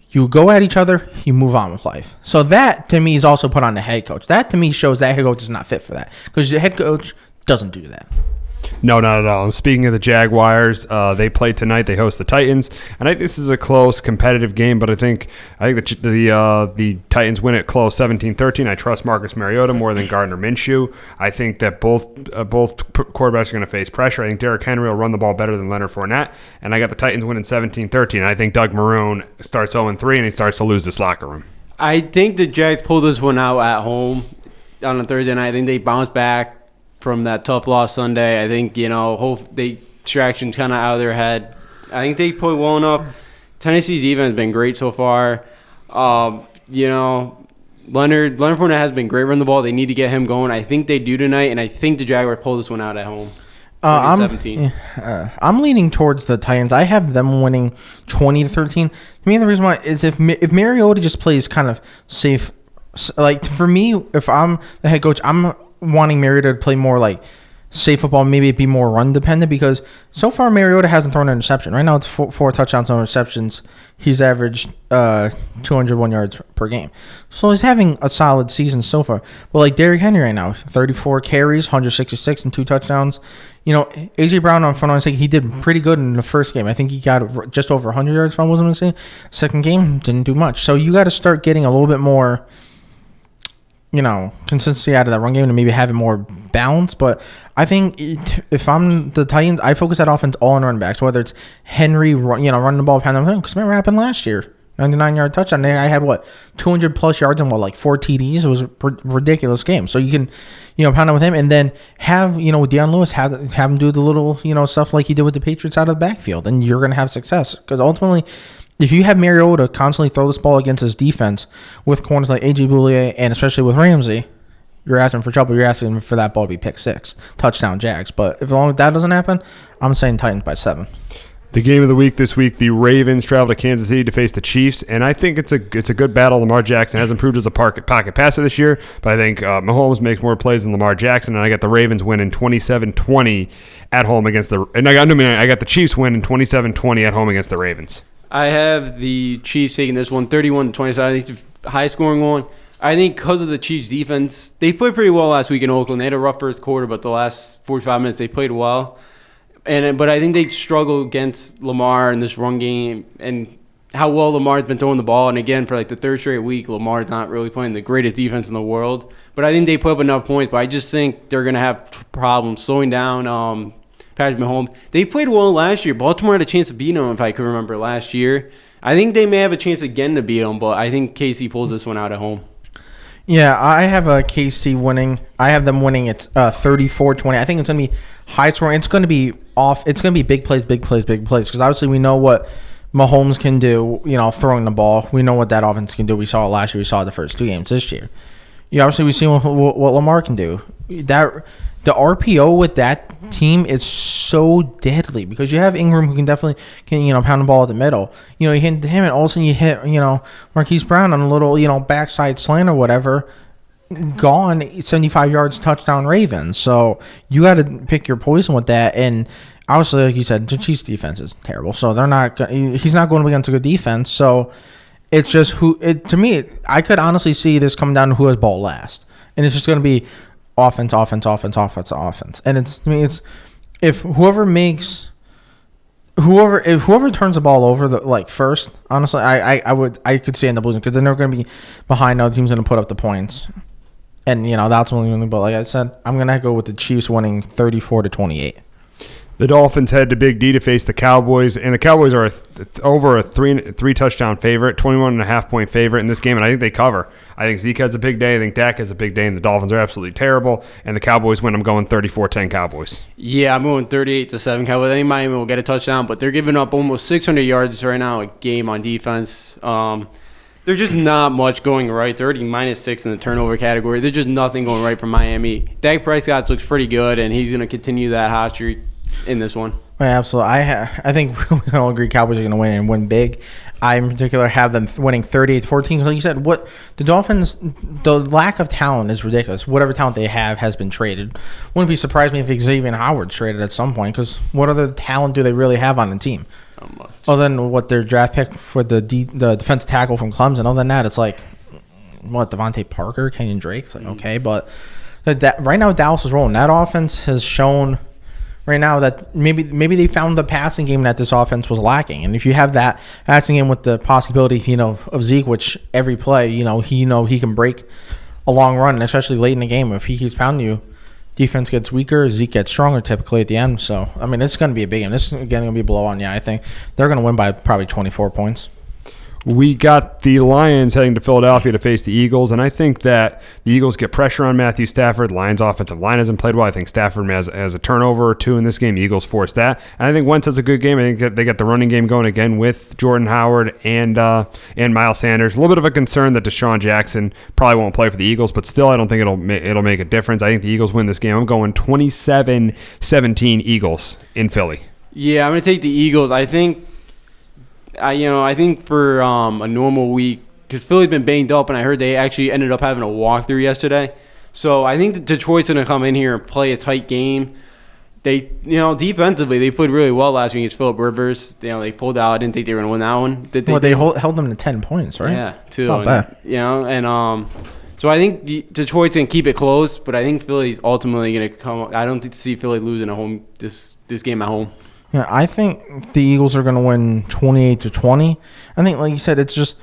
you go at each other, you move on with life. So that to me is also put on the head coach. That to me shows that head coach is not fit for that because the head coach doesn't do that. No, not at all. Speaking of the Jaguars, they play tonight. They host the Titans, and I think this is a close, competitive game. But I think the Titans win it close, 17-13. I trust Marcus Mariota more than Gardner Minshew. I think that both quarterbacks are going to face pressure. I think Derrick Henry will run the ball better than Leonard Fournette, and I got the Titans winning 17-13. And I think Doug Marrone starts 0-3, and he starts to lose this locker room. I think the Jags pull this one out at home on a Thursday night. I think they bounce back from that tough loss Sunday. I think, distractions kind of out of their head. I think they play well enough. Tennessee's defense has been great so far. Leonard Fournette has been great running the ball. They need to get him going. I think they do tonight, and I think the Jaguars pull this one out at home. 17. I'm leaning towards the Titans. I have them winning 20-13. To me, the reason why is if Mariota just plays kind of safe. Like, for me, if I'm the head coach, I'm wanting Mariota to play more like safe football, maybe be more run dependent because so far Mariota hasn't thrown an interception. Right now it's four touchdowns on receptions. He's averaged 201 yards per game. So he's having a solid season so far. But like Derrick Henry right now, 34 carries, 166 and 2 touchdowns. A.J. Brown on front line, he did pretty good in the first game. I think he got just over 100 yards if I wasn't mistaken. Second game, didn't do much. So you got to start getting a little bit more consistency out of that run game and maybe have it more balanced. But I think if I'm the Titans, I focus that offense all on running backs, whether it's Henry, running the ball, because remember what happened last year? 99-yard touchdown. I had 200 plus yards and 4 TDs. It was a ridiculous game. So you can, pound it with him and then have, with Deion Lewis, have him do the little, stuff like he did with the Patriots out of the backfield, and you're going to have success because ultimately, if you have Mariota constantly throw this ball against his defense with corners like A.J. Bouye and especially with Ramsey, you're asking for trouble. You're asking for that ball to be pick 6, touchdown Jags. But if long as that doesn't happen, I'm saying Titans by 7. The game of the week this week, the Ravens travel to Kansas City to face the Chiefs, and I think it's a good battle. Lamar Jackson has improved as a pocket passer this year, but I think Mahomes makes more plays than Lamar Jackson, and I got the Ravens winning 27-20 at home against the. And I got the Chiefs winning 27-20 at home against the Ravens. I have the Chiefs taking this one 31-27. I think it's a high-scoring one. I think because of the Chiefs' defense, they played pretty well last week in Oakland. They had a rough first quarter, but the last 45 minutes they played well. But I think they struggle against Lamar in this run game and how well Lamar's been throwing the ball. And again, for the third straight week, Lamar's not really playing the greatest defense in the world. But I think they put up enough points. But I just think they're going to have problems slowing down Patrick Mahomes. They played well last year. Baltimore had a chance to beat them, if I could remember, last year. I think they may have a chance again to beat them, but I think KC pulls this one out at home. Yeah, I have KC winning. I have them winning at 34-20. I think it's going to be high scoring. It's going to be off. It's going to be big plays. Because obviously we know what Mahomes can do, throwing the ball. We know what that offense can do. We saw it last year. We saw it the first 2 games this year. Obviously we see what Lamar can do. The RPO with that team is so deadly because you have Ingram who can definitely pound the ball at the middle. You hit him and all of a sudden you hit Marquise Brown on a little backside slant or whatever. Gone 75 yards, touchdown Ravens. So you got to pick your poison with that. And obviously, like you said, the Chiefs defense is terrible. So he's not going against a good defense. So it's just to me, I could honestly see this coming down to who has ball last, and it's just going to be offense. And it's if whoever turns the ball over first, honestly, I could see in the losing because then they're going to be behind. Now the team's going to put up the points, and that's only. But like I said, I'm going to go with the Chiefs winning 34-28. The Dolphins head to Big D to face the Cowboys, and the Cowboys are over a three touchdown favorite, 21.5 point favorite in this game, and I think they cover. I think Zeke has a big day. I think Dak has a big day, and the Dolphins are absolutely terrible. And the Cowboys win. I'm going 34-10 Cowboys. Yeah, I'm going 38-7 Cowboys. I think Miami will get a touchdown, but they're giving up almost 600 yards right now a game on defense. There's just not much going right. They're already -6 in the turnover category. There's just nothing going right for Miami. Dak Prescott looks pretty good, and he's going to continue that hot streak in this one. Yeah, absolutely. I think we can all agree Cowboys are going to win and win big. I, in particular, have them winning 38-14. Like you said, what the Dolphins, the lack of talent is ridiculous. Whatever talent they have has been traded. Wouldn't be surprised me if Xavier Howard's traded at some point, because what other talent do they really have on the team? Not much. Other than what their draft pick for the defensive tackle from Clemson. Other than that, it's like, what, Devontae Parker, Kenyon Drake? It's like, okay, but right now Dallas is rolling. That offense has shown right now that maybe they found the passing game that this offense was lacking. And if you have that passing game with the possibility, of Zeke, which every play, he can break a long run, and especially late in the game. If he keeps pounding you, defense gets weaker, Zeke gets stronger typically at the end. So, I mean, it's going to be a big game. This is, again, going to be a blowout. Yeah, I think they're going to win by probably 24 points. We got the Lions heading to Philadelphia to face the Eagles, and I think that the Eagles get pressure on Matthew Stafford. Lions' offensive line hasn't played well. I think Stafford has a turnover or two in this game. The Eagles force that. And I think Wentz has a good game. I think that they got the running game going again with Jordan Howard and Miles Sanders. A little bit of a concern that Deshaun Jackson probably won't play for the Eagles, but still I don't think it'll make a difference. I think the Eagles win this game. I'm going 27-17 Eagles in Philly. Yeah, I'm going to take the Eagles. I think for a normal week, because Philly's been banged up, and I heard they actually ended up having a walkthrough yesterday. So I think that Detroit's going to come in here and play a tight game. They, defensively, they played really well last week against Phillip Rivers. They pulled out. I didn't think they were going to win that one. They held them to 10 points, right? Yeah, too. It's not bad. So I think Detroit's going to keep it close, but I think Philly's ultimately going to come. I don't see Philly losing at home this game at home. Yeah, I think the Eagles are going to win 28-20. I think, like you said, it's just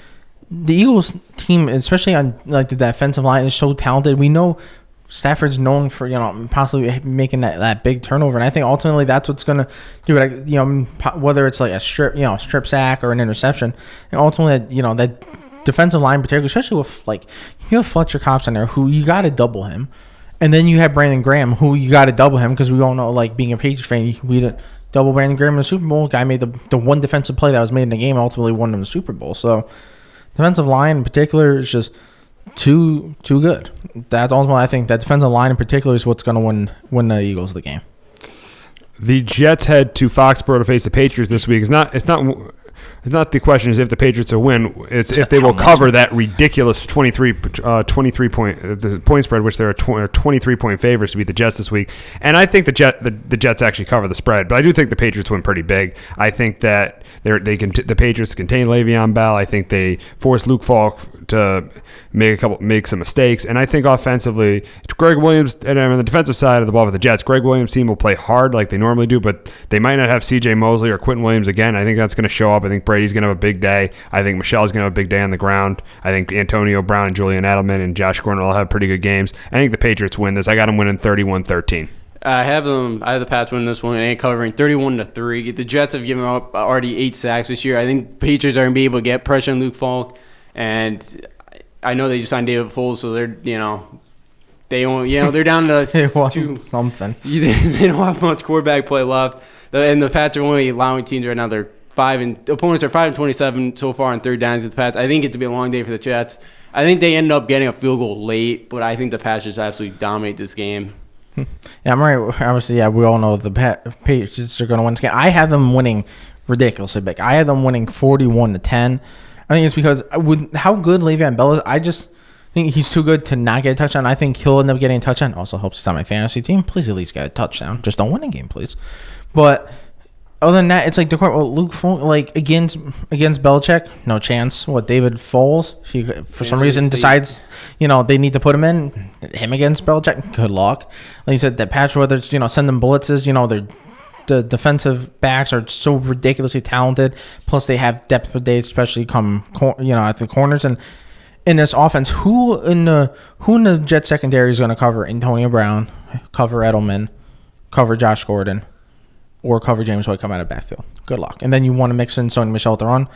the Eagles team, especially on like the defensive line, is so talented. We know Stafford's known for possibly making that big turnover, and I think ultimately that's what's going to do it. Whether it's like a strip sack or an interception, and ultimately that defensive line, particularly, especially with you have Fletcher Cox in there, who you got to double him, and then you have Brandon Graham, who you got to double him because we all know, being a Patriots fan, we didn't. Double Brandon Graham in the Super Bowl. Guy made the one defensive play that was made in the game, ultimately won them the Super Bowl. So, defensive line in particular is just too good. That's ultimately, I think that defensive line in particular is what's going to win the Eagles the game. The Jets head to Foxborough to face the Patriots this week. It's not the question is if the Patriots will win. It's if they will cover that ridiculous 23 point the point spread, which they're a 23-point favorites to beat the Jets this week. And I think the Jets actually cover the spread, but I do think the Patriots win pretty big. I think that the Patriots contain Le'Veon Bell. I think they force Luke Falk to make some mistakes, and I think offensively, Greg Williams, and on the defensive side of the ball for the Jets, Greg Williams' team will play hard like they normally do, but they might not have C.J. Mosley or Quentin Williams again. I think that's going to show up. I think Brady's going to have a big day. I think Michelle's going to have a big day on the ground. I think Antonio Brown and Julian Edelman and Josh Gordon will have pretty good games. I think the Patriots win this. I got them winning 31-13. I have the Pats winning this one and covering 31-3. The Jets have given up already 8 sacks this year. I think Patriots are going to be able to get pressure on Luke Falk. And I know they just signed David Foles, so they're they're down to they want something. They don't have much quarterback play left, and the Pats are only allowing teams right now. Opponents are 5-27 so far on third downs with the Pats. I think it's to be a long day for the Jets. I think they end up getting a field goal late, but I think the Pats just absolutely dominate this game. Yeah, I'm right. Obviously, we all know the Patriots are going to win this game. I have them winning ridiculously big. I have them winning 41-10. I think it's because with how good Le'Veon Bell is, I just think he's too good to not get a touchdown. I think he'll end up getting a touchdown. Also helps out my fantasy team. Please at least get a touchdown. Just don't win a game, please. But other than that, it's like Luke Falk, against Belichick, no chance. David Foles, he for some reason decides, they need to put him in. Him against Belichick, good luck. Like you said, that patch, whether it's send them blitzes, the defensive backs are so ridiculously talented. Plus, they have depth for days, especially at the corners. And in this offense, who in the Jet secondary is going to cover Antonio Brown, cover Edelman, cover Josh Gordon? or cover James White come out of backfield. Good luck. And then you want to mix in Sony Michel at the run.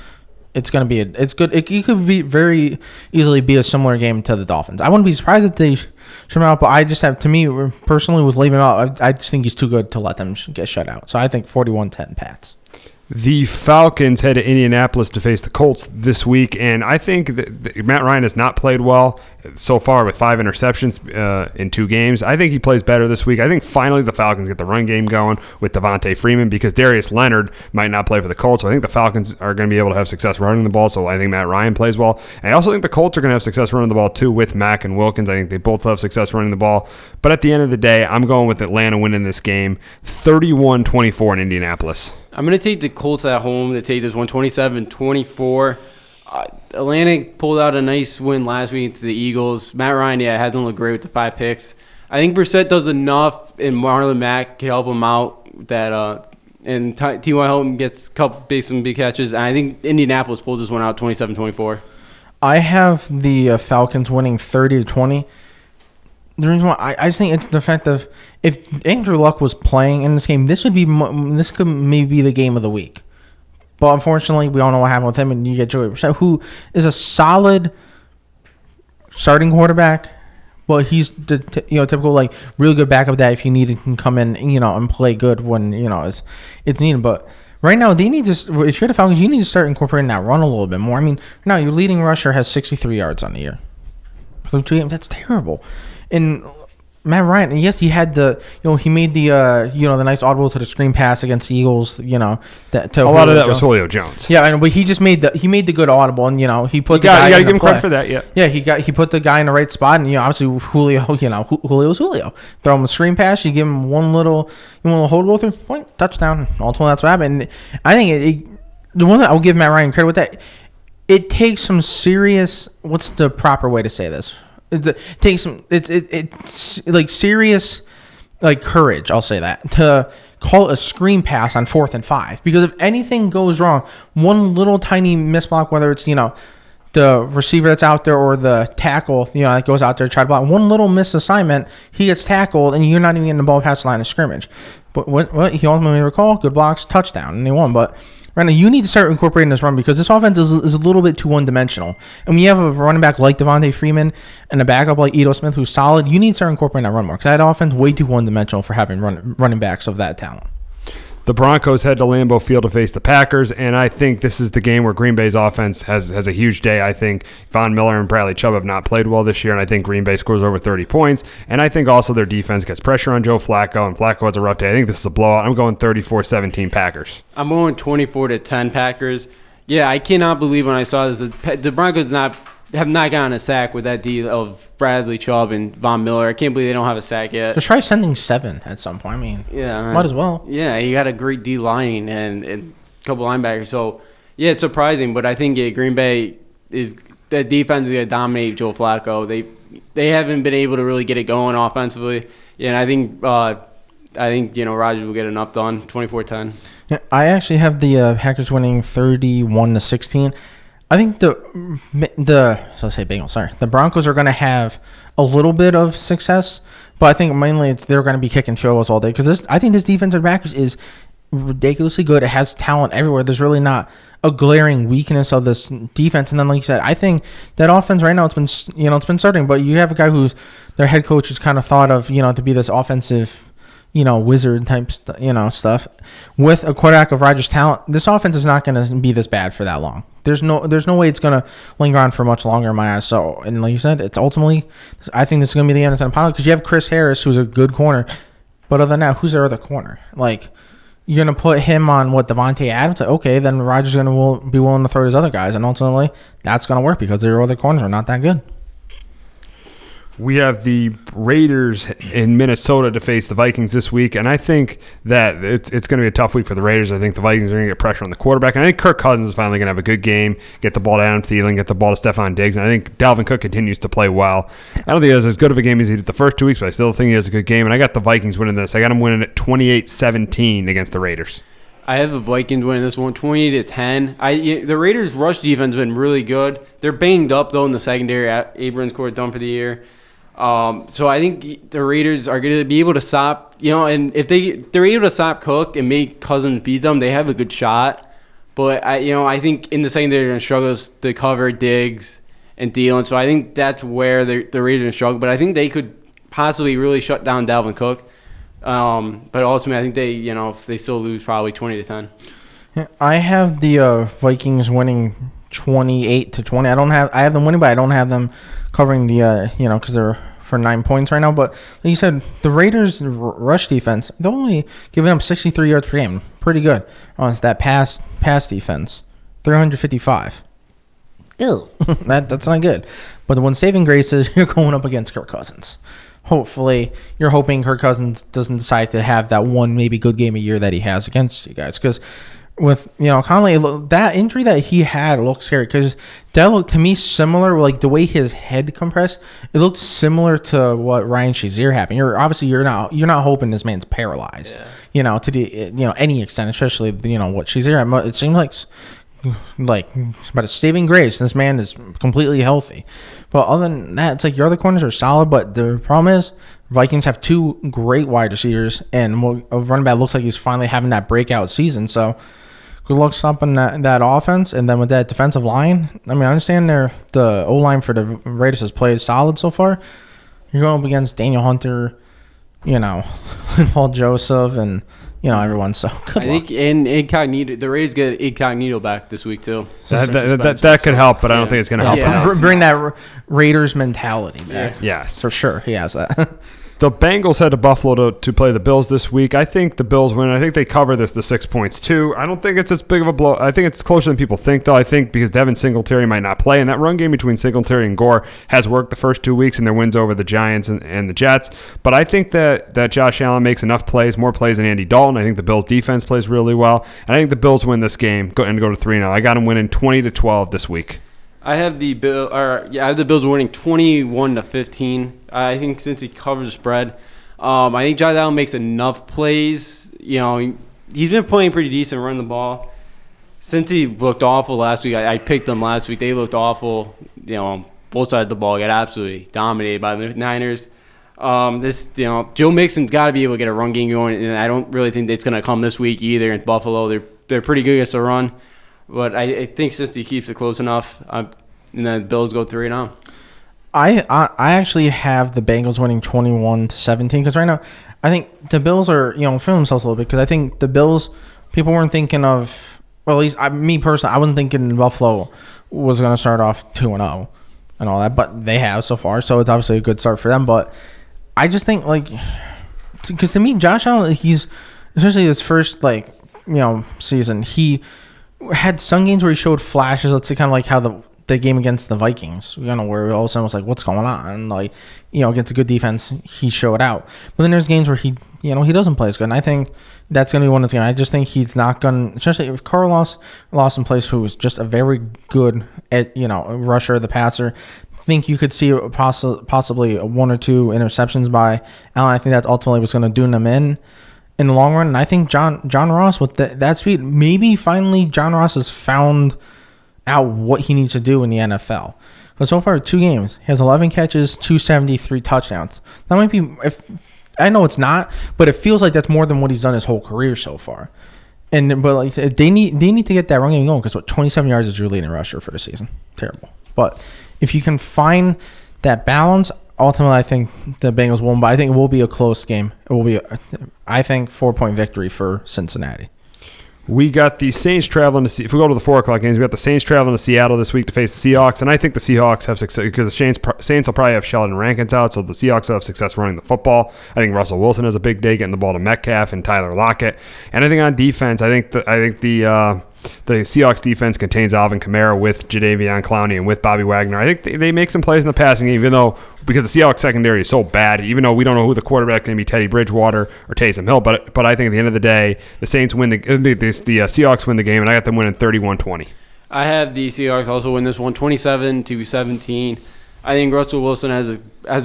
It's going to be it's good. It could be very easily be a similar game to the Dolphins. I wouldn't be surprised if they shut him out, but I just have, to me, personally, with leaving him out, I just think he's too good to let them get shut out. So I think 41-10 Pats. The Falcons head to Indianapolis to face the Colts this week, and I think that Matt Ryan has not played well so far with 5 interceptions in 2 games. I think he plays better this week. I think finally the Falcons get the run game going with Devontae Freeman because Darius Leonard might not play for the Colts, so I think the Falcons are going to be able to have success running the ball, so I think Matt Ryan plays well. And I also think the Colts are going to have success running the ball too with Mack and Wilkins. I think they both have success running the ball. But at the end of the day, I'm going with Atlanta winning this game 31-24 in Indianapolis. I'm going to take the Colts at home to take this one 27-24. Atlanta pulled out a nice win last week to the Eagles. Matt Ryan, hasn't looked great with the 5 picks. I think Brissett does enough, and Marlon Mack can help him out. And T.Y. Hilton gets some big catches. And I think Indianapolis pulls this one out 27-24. I have the Falcons winning 30-20. The reason why I just think it's the fact of if Andrew Luck was playing in this game, this could maybe be the game of the week. But unfortunately, we all know what happened with him, and you get Joey Brissett, who is a solid starting quarterback. But he's the typical like really good backup that if you need it can come in and play good when it's needed. But right now they need to. If you're the Falcons, you need to start incorporating that run a little bit more. I mean, now your leading rusher has 63 yards on the year. That's terrible. And Matt Ryan, yes, he had he made the the nice audible to the screen pass against the Eagles. A lot of that was Julio Jones. Yeah, but he just made the good audible, and he put the guy. You got to give him credit for that. Yeah, he put the guy in the right spot, and obviously Julio, Julio's Julio. Throw him a screen pass, you give him one little hold go through, point, touchdown. Ultimately, that's what happened. And I think the one that I'll give Matt Ryan credit with that, it takes some serious. What's the proper way to say this? It takes some it's like serious courage, I'll say that, to call it a screen pass on 4th and 5, because if anything goes wrong, one little tiny misblock, whether it's the receiver that's out there or the tackle that goes out there to try to block, one little misassignment, he gets tackled and you're not even getting the ball past the line of scrimmage. But what he ultimately recalled, good blocks, touchdown, and they won. But right now, you need to start incorporating this run because this offense is a little bit too one-dimensional. And when you have a running back like Devontae Freeman and a backup like Ito Smith who's solid, you need to start incorporating that run more because that offense is way too one-dimensional for having running backs of that talent. The Broncos head to Lambeau Field to face the Packers, and I think this is the game where Green Bay's offense has a huge day. I think Von Miller and Bradley Chubb have not played well this year, and I think Green Bay scores over 30 points. And I think also their defense gets pressure on Joe Flacco, and Flacco has a rough day. I think this is a blowout. I'm going 34-17 Packers. I'm going 24-10 Packers. Yeah, I cannot believe when I saw this. The Broncos have not gotten a sack with that deal of Bradley Chubb and Von Miller. I can't believe they don't have a sack yet. Just try sending 7 at some point. I mean, might as well. Yeah, you got a great D line and a couple linebackers. So, yeah, it's surprising, but I think Green Bay that defense is going to dominate Joe Flacco. They haven't been able to really get it going offensively. Yeah, and I think Rodgers will get enough done. 24-10. Yeah, I actually have the Packers winning 31-16. I think the Broncos are going to have a little bit of success, but I think mainly they're going to be kicking field goals all day because I think this defensive backers is ridiculously good. It has talent everywhere. There's really not a glaring weakness of this defense. And then, like you said, I think that offense right now it's been starting, but you have a guy who's their head coach who's kind of thought of to be this offensive wizard type stuff with a quarterback of Rodgers' talent. This offense is not going to be this bad for that long. There's no way it's going to linger on for much longer in my eyes. So, and like you said, it's ultimately, I think this is going to be the end of the pilot because you have Chris Harris, who's a good corner. But other than that, who's their other corner? Like, you're going to put him on Devontae Adams? Okay, then Rodgers is going to be willing to throw his other guys. And ultimately, that's going to work because their other corners are not that good. We have the Raiders in Minnesota to face the Vikings this week, and I think that it's going to be a tough week for the Raiders. I think the Vikings are going to get pressure on the quarterback, and I think Kirk Cousins is finally going to have a good game, get the ball to Adam Thielen, get the ball to Stephon Diggs, and I think Dalvin Cook continues to play well. I don't think he has as good of a game as he did the first 2 weeks, but I still think he has a good game, and I got the Vikings winning this. I got them winning at 28-17 against the Raiders. I have the Vikings winning this one 20-10. The Raiders' rush defense has been really good. They're banged up, though, in the secondary. Abrams court done for the year. So I think the Raiders are going to be able to stop, and if they're able to stop Cook and make Cousins beat them, they have a good shot. But I think in the secondary they're going to struggle to cover Diggs and Thielen. So I think that's where the Raiders are going to struggle. But I think they could possibly really shut down Dalvin Cook. But ultimately, I think they, if they still lose, probably 20-10. Yeah, I have the Vikings winning 28-20. I have them winning, but I don't have them covering the because they're for 9 points right now. But like you said, the Raiders' rush defense, they're only giving up 63 yards per game. Pretty good on that pass defense. 355. Ew. That's not good. But the one saving grace is you're going up against Kirk Cousins. Hopefully, you're hoping Kirk Cousins doesn't decide to have that one maybe good game a year that he has against you guys. Because with, Conley, that injury that he had looked scary. Because that looked, to me, similar, like the way his head compressed, it looked similar to what Ryan Shazier happened. You're not hoping this man's paralyzed, to the, any extent, especially, what Shazier had. It seems like about a saving grace. This man is completely healthy. But other than that, it's like your other corners are solid. But the problem is Vikings have two great wide receivers, and a running back looks like he's finally having that breakout season. So good luck stopping that offense. And then with that defensive line, I understand the O-line for the Raiders has played solid so far. You're going up against Daniel Hunter, Paul Joseph, and everyone. So good I luck. think in Incognito, the Raiders get Incognito back this week too. That could help, but I don't think it's going to help enough. Bring that Raiders mentality back. Yes. For sure. He has that. The Bengals head to Buffalo to play the Bills this week. I think the Bills win. I think they cover the 6 points too. I don't think it's as big of a blow. I think it's closer than people think, though. I think because Devin Singletary might not play, and that run game between Singletary and Gore has worked the first 2 weeks in their wins over the Giants and the Jets. But I think that Josh Allen makes enough plays, more plays than Andy Dalton. I think the Bills' defense plays really well. And I think the Bills win this game and go to 3-0. I got them winning 20-12 this week. I have the Bills winning 21-15. I think since he covers the spread. I think Josh Allen makes enough plays. He's been playing pretty decent, running the ball. Since he looked awful last week, I picked them last week. They looked awful. Both sides of the ball got absolutely dominated by the Niners. Joe Mixon's got to be able to get a run game going, and I don't really think it's going to come this week either in Buffalo. They're pretty good against the run, but I think since he keeps it close enough, and then the Bills go 3-0. I actually have the Bengals winning 21-17 because right now I think the Bills are feeling themselves a little bit because I think the Bills, people weren't thinking of, well, at least me personally, I wasn't thinking Buffalo was going to start off 2-0 and all that, but they have so far, so it's obviously a good start for them. But I just think because to me Josh Allen, he's especially his first season, he had some games where he showed flashes. Let's say kind of like how the game against the Vikings, where all of a sudden was like, what's going on? Against a good defense, he showed out. But then there's games where he doesn't play as good. And I think that's going to be one of the games. I just think he's not going to, especially if Carl Lawson plays, who is just a very good, rusher, the passer. I think you could see possibly 1 or 2 interceptions by Allen. I think that's ultimately what's going to do them in the long run. And I think John Ross, with that speed, maybe finally John Ross has found out what he needs to do in the NFL. But so far, 2 games, he has 11 catches, 273 touchdowns. That might be, I know it's not, but it feels like that's more than what he's done his whole career so far. But they need to get that run game going because 27 yards is your leading rusher for the season. Terrible. But if you can find that balance, ultimately I think the Bengals won. But I think it will be a close game. It will be, I think, 4-point victory for Cincinnati. We got the Saints traveling to if we go to the 4 o'clock games, we got the Saints traveling to Seattle this week to face the Seahawks, and I think the Seahawks have success because the Saints will probably have Sheldon Rankins out, so the Seahawks will have success running the football. I think Russell Wilson has a big day getting the ball to Metcalf and Tyler Lockett, and I think on defense, I think the Seahawks defense contains Alvin Kamara with Jadeveon Clowney and with Bobby Wagner. I think they make some plays in the passing game, even though because the Seahawks secondary is so bad, even though we don't know who the quarterback is going to be, Teddy Bridgewater or Taysom Hill. But I think at the end of the day, the Saints win the Seahawks win the game, and I got them winning 31-20. I have the Seahawks also win this one, 27-17. I think Russell Wilson has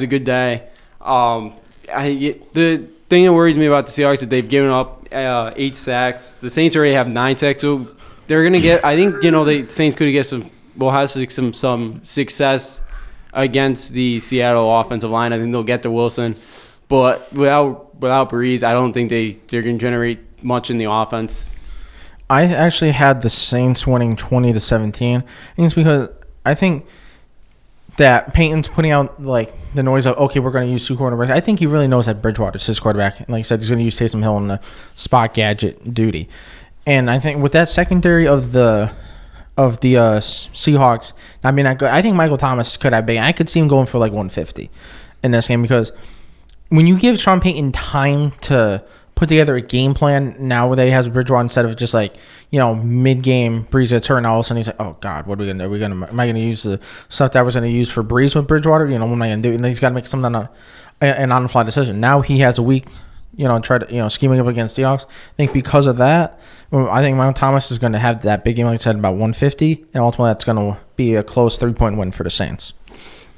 a good day. The thing that worries me about the Seahawks is that they've given up 8 sacks. The Saints already have 9 sacks, so they're gonna get. I think the Saints could get some. Will have some success against the Seattle offensive line. I think they'll get to Wilson. But without Breeze, I don't think they're going to generate much in the offense. I actually had the Saints winning 20-17. And it's because I think that Peyton's putting out like the noise of, okay, we're going to use 2 quarterbacks. I think he really knows that Bridgewater's his quarterback. And like I said, he's going to use Taysom Hill in the spot gadget duty. And I think with that secondary of the Seahawks, I mean, I think Michael Thomas could have been. I could see him going for like 150 in this game, because when you give Sean Payton time to put together a game plan now that he has Bridgewater, instead of just like, mid-game Breeze gets hurt and all of a sudden he's like, oh God, what are we gonna do? Am I gonna use the stuff that I was gonna use for Breeze with Bridgewater? What am I gonna do? And then he's got to make something an on-the-fly decision. Now he has a week, try to scheming up against Seahawks. I think because of that, I think Michael Thomas is going to have that big game, like I said, about 150, and ultimately that's going to be a close 3-point win for the Saints.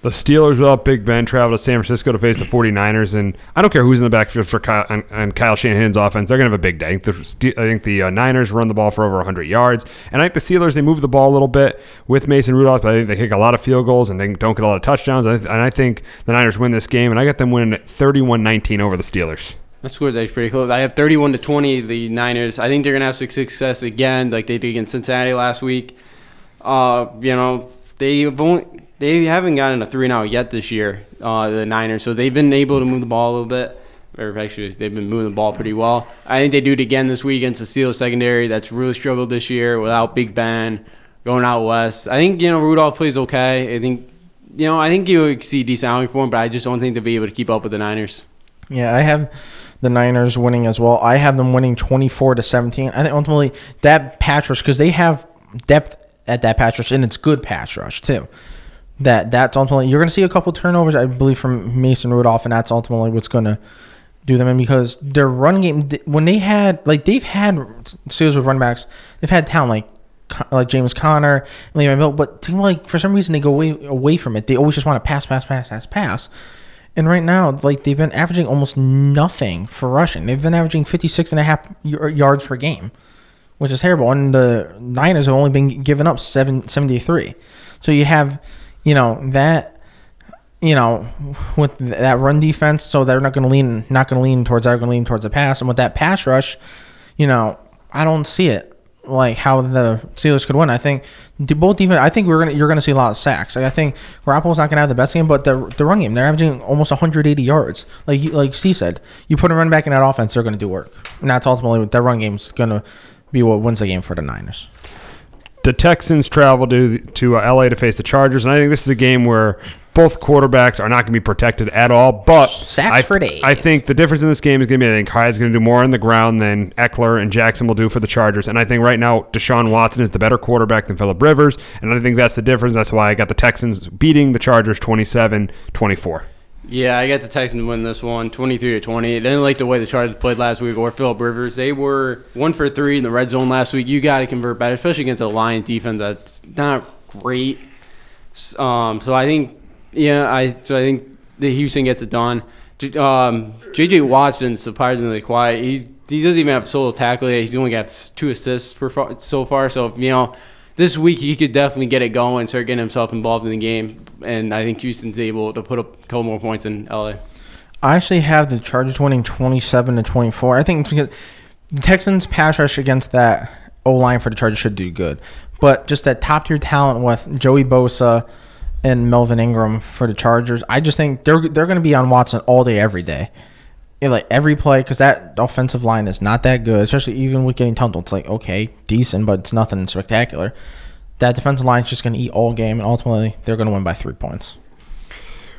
The Steelers without Big Ben travel to San Francisco to face the 49ers, and I don't care who's in the backfield for Kyle Shanahan's offense. They're going to have a big day. I think the Niners run the ball for over 100 yards, and I think the Steelers, they move the ball a little bit with Mason Rudolph, but I think they kick a lot of field goals and they don't get a lot of touchdowns, and I think the Niners win this game, and I got them winning 31-19 over the Steelers. That's good. That's pretty close. I have 31-20, the Niners. I think they're going to have success again like they did against Cincinnati last week. They haven't gotten a 3-and-out yet this year, the Niners, so they've been able to move the ball a little bit. Or actually, they've been moving the ball pretty well. I think they do it again this week against the Steelers secondary that's really struggled this year without Big Ben going out west. I think, Rudolph plays okay. I think you'll see decent outing for him, but I just don't think they'll be able to keep up with the Niners. Yeah, I have the Niners winning as well. I have them winning 24-17. I think ultimately that pass rush, because they have depth at that pass rush, and it's good pass rush too. That's ultimately, you're going to see a couple turnovers, I believe, from Mason Rudolph, and that's ultimately what's going to do them in, because their run game, when they've had Steelers with run backs, they've had talent like James Conner, Le'Veon Bell, but for some reason they go away from it. They always just want to pass. And right now, they've been averaging almost nothing for rushing. They've been averaging 56.5 yards per game, which is terrible. And the Niners have only been giving up 73. So you have, that, with that run defense, so they're not going to lean towards that. They're going to lean towards the pass. And with that pass rush, I don't see it like how the Steelers could win. I think both defense. I think you're going to see a lot of sacks. I think Garoppolo's not going to have the best game, but the run game, they're averaging almost 180 yards. Like Steve said, you put a run back in that offense, they're going to do work, and that's ultimately what that run game is going to be what wins the game for the Niners. The Texans travel to LA to face the Chargers, and I think this is a game where both quarterbacks are not going to be protected at all. But sacks for days. I think the difference in this game is going to be, I think Hyde's going to do more on the ground than Eckler and Jackson will do for the Chargers. And I think right now Deshaun Watson is the better quarterback than Phillip Rivers, and I think that's the difference. That's why I got the Texans beating the Chargers 27-24. Yeah, I got the Texans win this one, 23-20. I didn't like the way the Chargers played last week or Phillip Rivers. They were 1 for 3 in the red zone last week. You got to convert better, especially against a Lions defense that's not great. So I think the Houston gets it done. J.J. Watt's been surprisingly quiet. He doesn't even have a solo tackle yet. He's only got 2 assists so far. So, this week he could definitely get it going, start getting himself involved in the game, and I think Houston's able to put up a couple more points in LA. I actually have the Chargers winning 27-24. I think it's because the Texans' pass rush against that O-line for the Chargers should do good, but just that top-tier talent with Joey Bosa and Melvin Ingram for the Chargers, I just think they're going to be on Watson all day, every day. Every play, because that offensive line is not that good, especially even with getting tunneled. It's okay, decent, but it's nothing spectacular. That defensive line is just going to eat all game, and ultimately they're going to win by 3 points.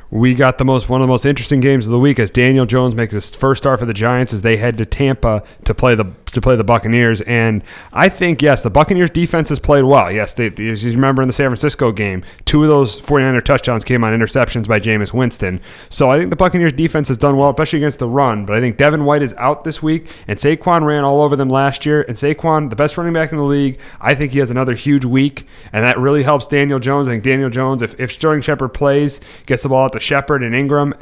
We got one of the most interesting games of the week as Daniel Jones makes his first start for the Giants as they head to Tampa to play the Buccaneers. And I think, yes, the Buccaneers defense has played well. Yes, as you remember in the San Francisco game, 2 of those 49er touchdowns came on interceptions by Jameis Winston. So I think the Buccaneers defense has done well, especially against the run. But I think Devin White is out this week, and Saquon ran all over them last year. And Saquon, the best running back in the league, I think he has another huge week, and that really helps Daniel Jones. I think Daniel Jones, if Sterling Shepard plays, gets the ball out to Shepard and Ingram,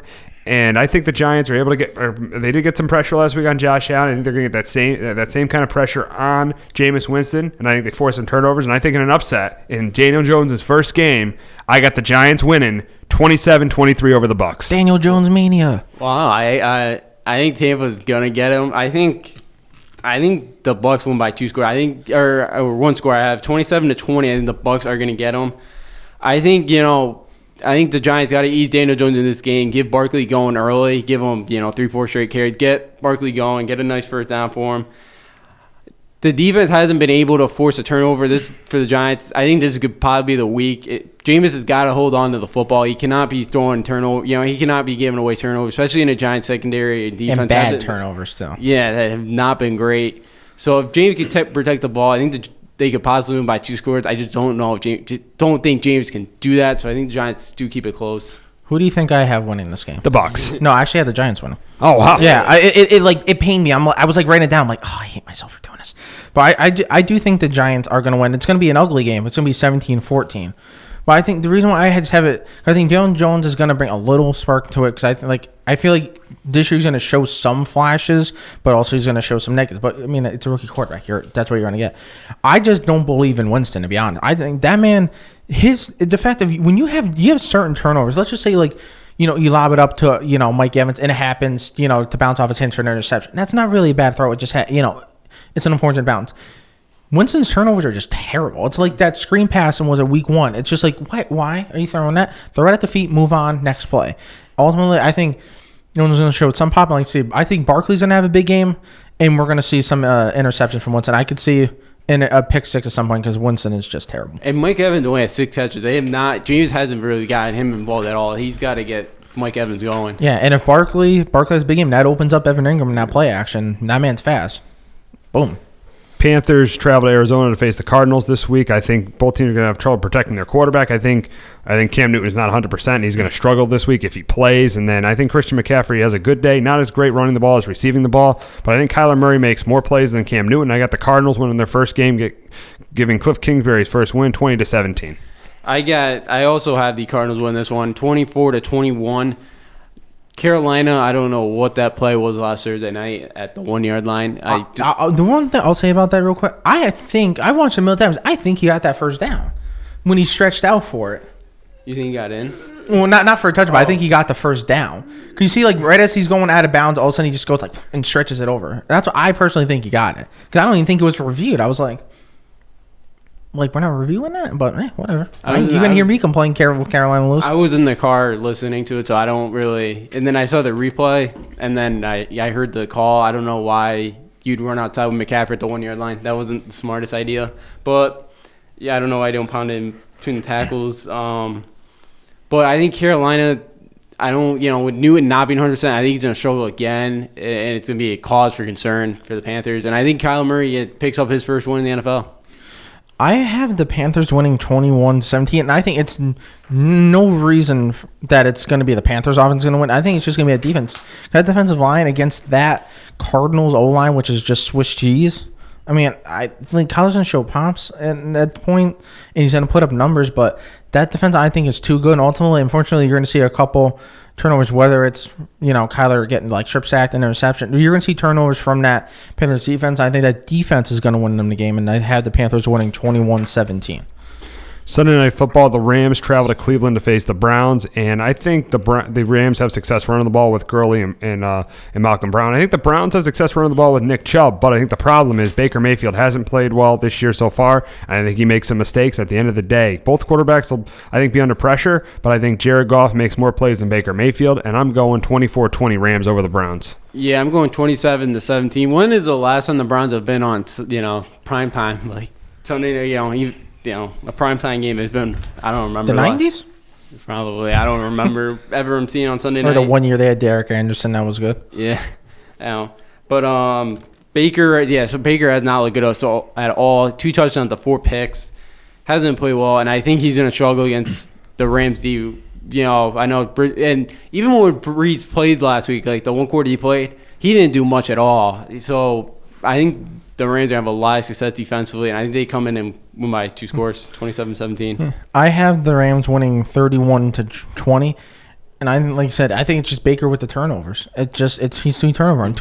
and I think the Giants are able to they did get some pressure last week on Josh Allen. I think they're going to get that same kind of pressure on Jameis Winston, and I think they force some turnovers. And I think in an upset in Daniel Jones' first game, I got the Giants winning 27-23 over the Bucs. Daniel Jones mania. Wow, I think Tampa's gonna get him. I think the Bucs win by 2 scores. I think or 1 score. I have 27-20. I think the Bucs are gonna get him. I think the Giants got to ease Daniel Jones in this game. Give Barkley going early. Give him 3-4 straight carries. Get Barkley going. Get a nice first down for him. The defense hasn't been able to force a turnover for the Giants. I think this could probably be the week. Jameis has got to hold on to the football. He cannot be throwing turnover. He cannot be giving away turnovers, especially in a Giants secondary and defense. And bad turnovers still. Yeah, that have not been great. So if James can protect the ball, I think they could possibly win by 2 scores. I just don't know don't think James can do that. So I think the Giants do keep it close. Who do you think I have winning this game? The Bucs. No, I actually had the Giants winning. Oh wow. Yeah, it pained me. I was like writing it down. I'm like, oh, I hate myself for doing this. But I do think the Giants are going to win. It's going to be an ugly game. It's going to be 17-14. But I think the reason why I have it, I think Daniel Jones is going to bring a little spark to it because I feel like this year he's going to show some flashes, but also he's going to show some negatives. But I mean, it's a rookie quarterback. That's what you're going to get. I just don't believe in Winston, to be honest. I think that man, the fact of when you have certain turnovers. Let's just say you lob it up to Mike Evans and it happens to bounce off his hands for an interception. That's not really a bad throw. It just it's an unfortunate bounce. Winston's turnovers are just terrible. It's like that screen pass and was a week 1. It's just like, why are you throwing that? Throw it at the feet, move on, next play. Ultimately, I think no one's going to show some pop. I think Barkley's going to have a big game, and we're going to see some interceptions from Winston. I could see in a pick 6 at some point because Winston is just terrible. And Mike Evans only has 6 catches. They have not. James hasn't really gotten him involved at all. He's got to get Mike Evans going. Yeah, and if Barkley has a big game, that opens up Evan Ingram in that play action. That man's fast. Boom. Panthers travel to Arizona to face the Cardinals this week. I think both teams are going to have trouble protecting their quarterback. I think Cam Newton is not 100%. He's going to struggle this week if he plays. And then I think Christian McCaffrey has a good day. Not as great running the ball as receiving the ball. But I think Kyler Murray makes more plays than Cam Newton. I got the Cardinals winning their first game, giving Cliff Kingsbury's first win, 20-17. I also have the Cardinals win this one, 24-21. Carolina, I don't know what that play was last Thursday night at the 1-yard line. The one thing I'll say about that real quick, I watched it a million times. I think he got that first down when he stretched out for it. You think he got in? Well, not for a touch, but I think he got the first down. Because you see, right as he's going out of bounds, all of a sudden he just goes and stretches it over. That's what I personally think he got it. Because I don't even think it was reviewed. I was like, we're not reviewing that, but whatever. You're going to hear me complain Carolina lose. I was in the car listening to it, so I don't really. And then I saw the replay, and then I heard the call. I don't know why you'd run outside with McCaffrey at the 1-yard line. That wasn't the smartest idea. But, yeah, I don't know why I don't pound him between the tackles. But I think Carolina, with Newton not being 100%, I think he's going to struggle again, and it's going to be a cause for concern for the Panthers. And I think Kyler Murray picks up his first win in the NFL. I have the Panthers winning 21-17, and I think it's no reason that it's going to be the Panthers' offense going to win. I think it's just going to be a defense. That defensive line against that Cardinals O-line, which is just Swiss cheese. I mean, I think Kyler's going to show pops at that point, and he's going to put up numbers, but that defense I think is too good. And ultimately, unfortunately, you're going to see a couple turnovers, whether it's Kyler getting strip sacked and interception. You're going to see turnovers from that Panthers defense. I think that defense is going to win them the game, and I had the Panthers winning 21-17. Sunday Night Football, the Rams travel to Cleveland to face the Browns, and I think the Rams have success running the ball with Gurley and Malcolm Brown. I think the Browns have success running the ball with Nick Chubb, but I think the problem is Baker Mayfield hasn't played well this year so far, and I think he makes some mistakes at the end of the day. Both quarterbacks will, I think, be under pressure, but I think Jared Goff makes more plays than Baker Mayfield, and I'm going 24-20 Rams over the Browns. Yeah, I'm going 27-17. When is the last time the Browns have been on, prime time? Like Sunday, a primetime game has been, I don't remember. The 90s? Probably. I don't remember ever seeing on Sunday night. Or the 1 year they had Derek Anderson. That was good. Yeah. But Baker, so Baker has not looked good at all. 2 touchdowns to 4 picks. Hasn't played well, and I think he's going to struggle against the Rams. I know, and even when Brees played last week, like the one quarter he played, he didn't do much at all. So I think the Rams have a lot of success defensively, and I think they come in and win by 2 scores, 27-17. Yeah. I have the Rams winning 31-20, and like I said, I think it's just Baker with the turnovers. He's doing turnover on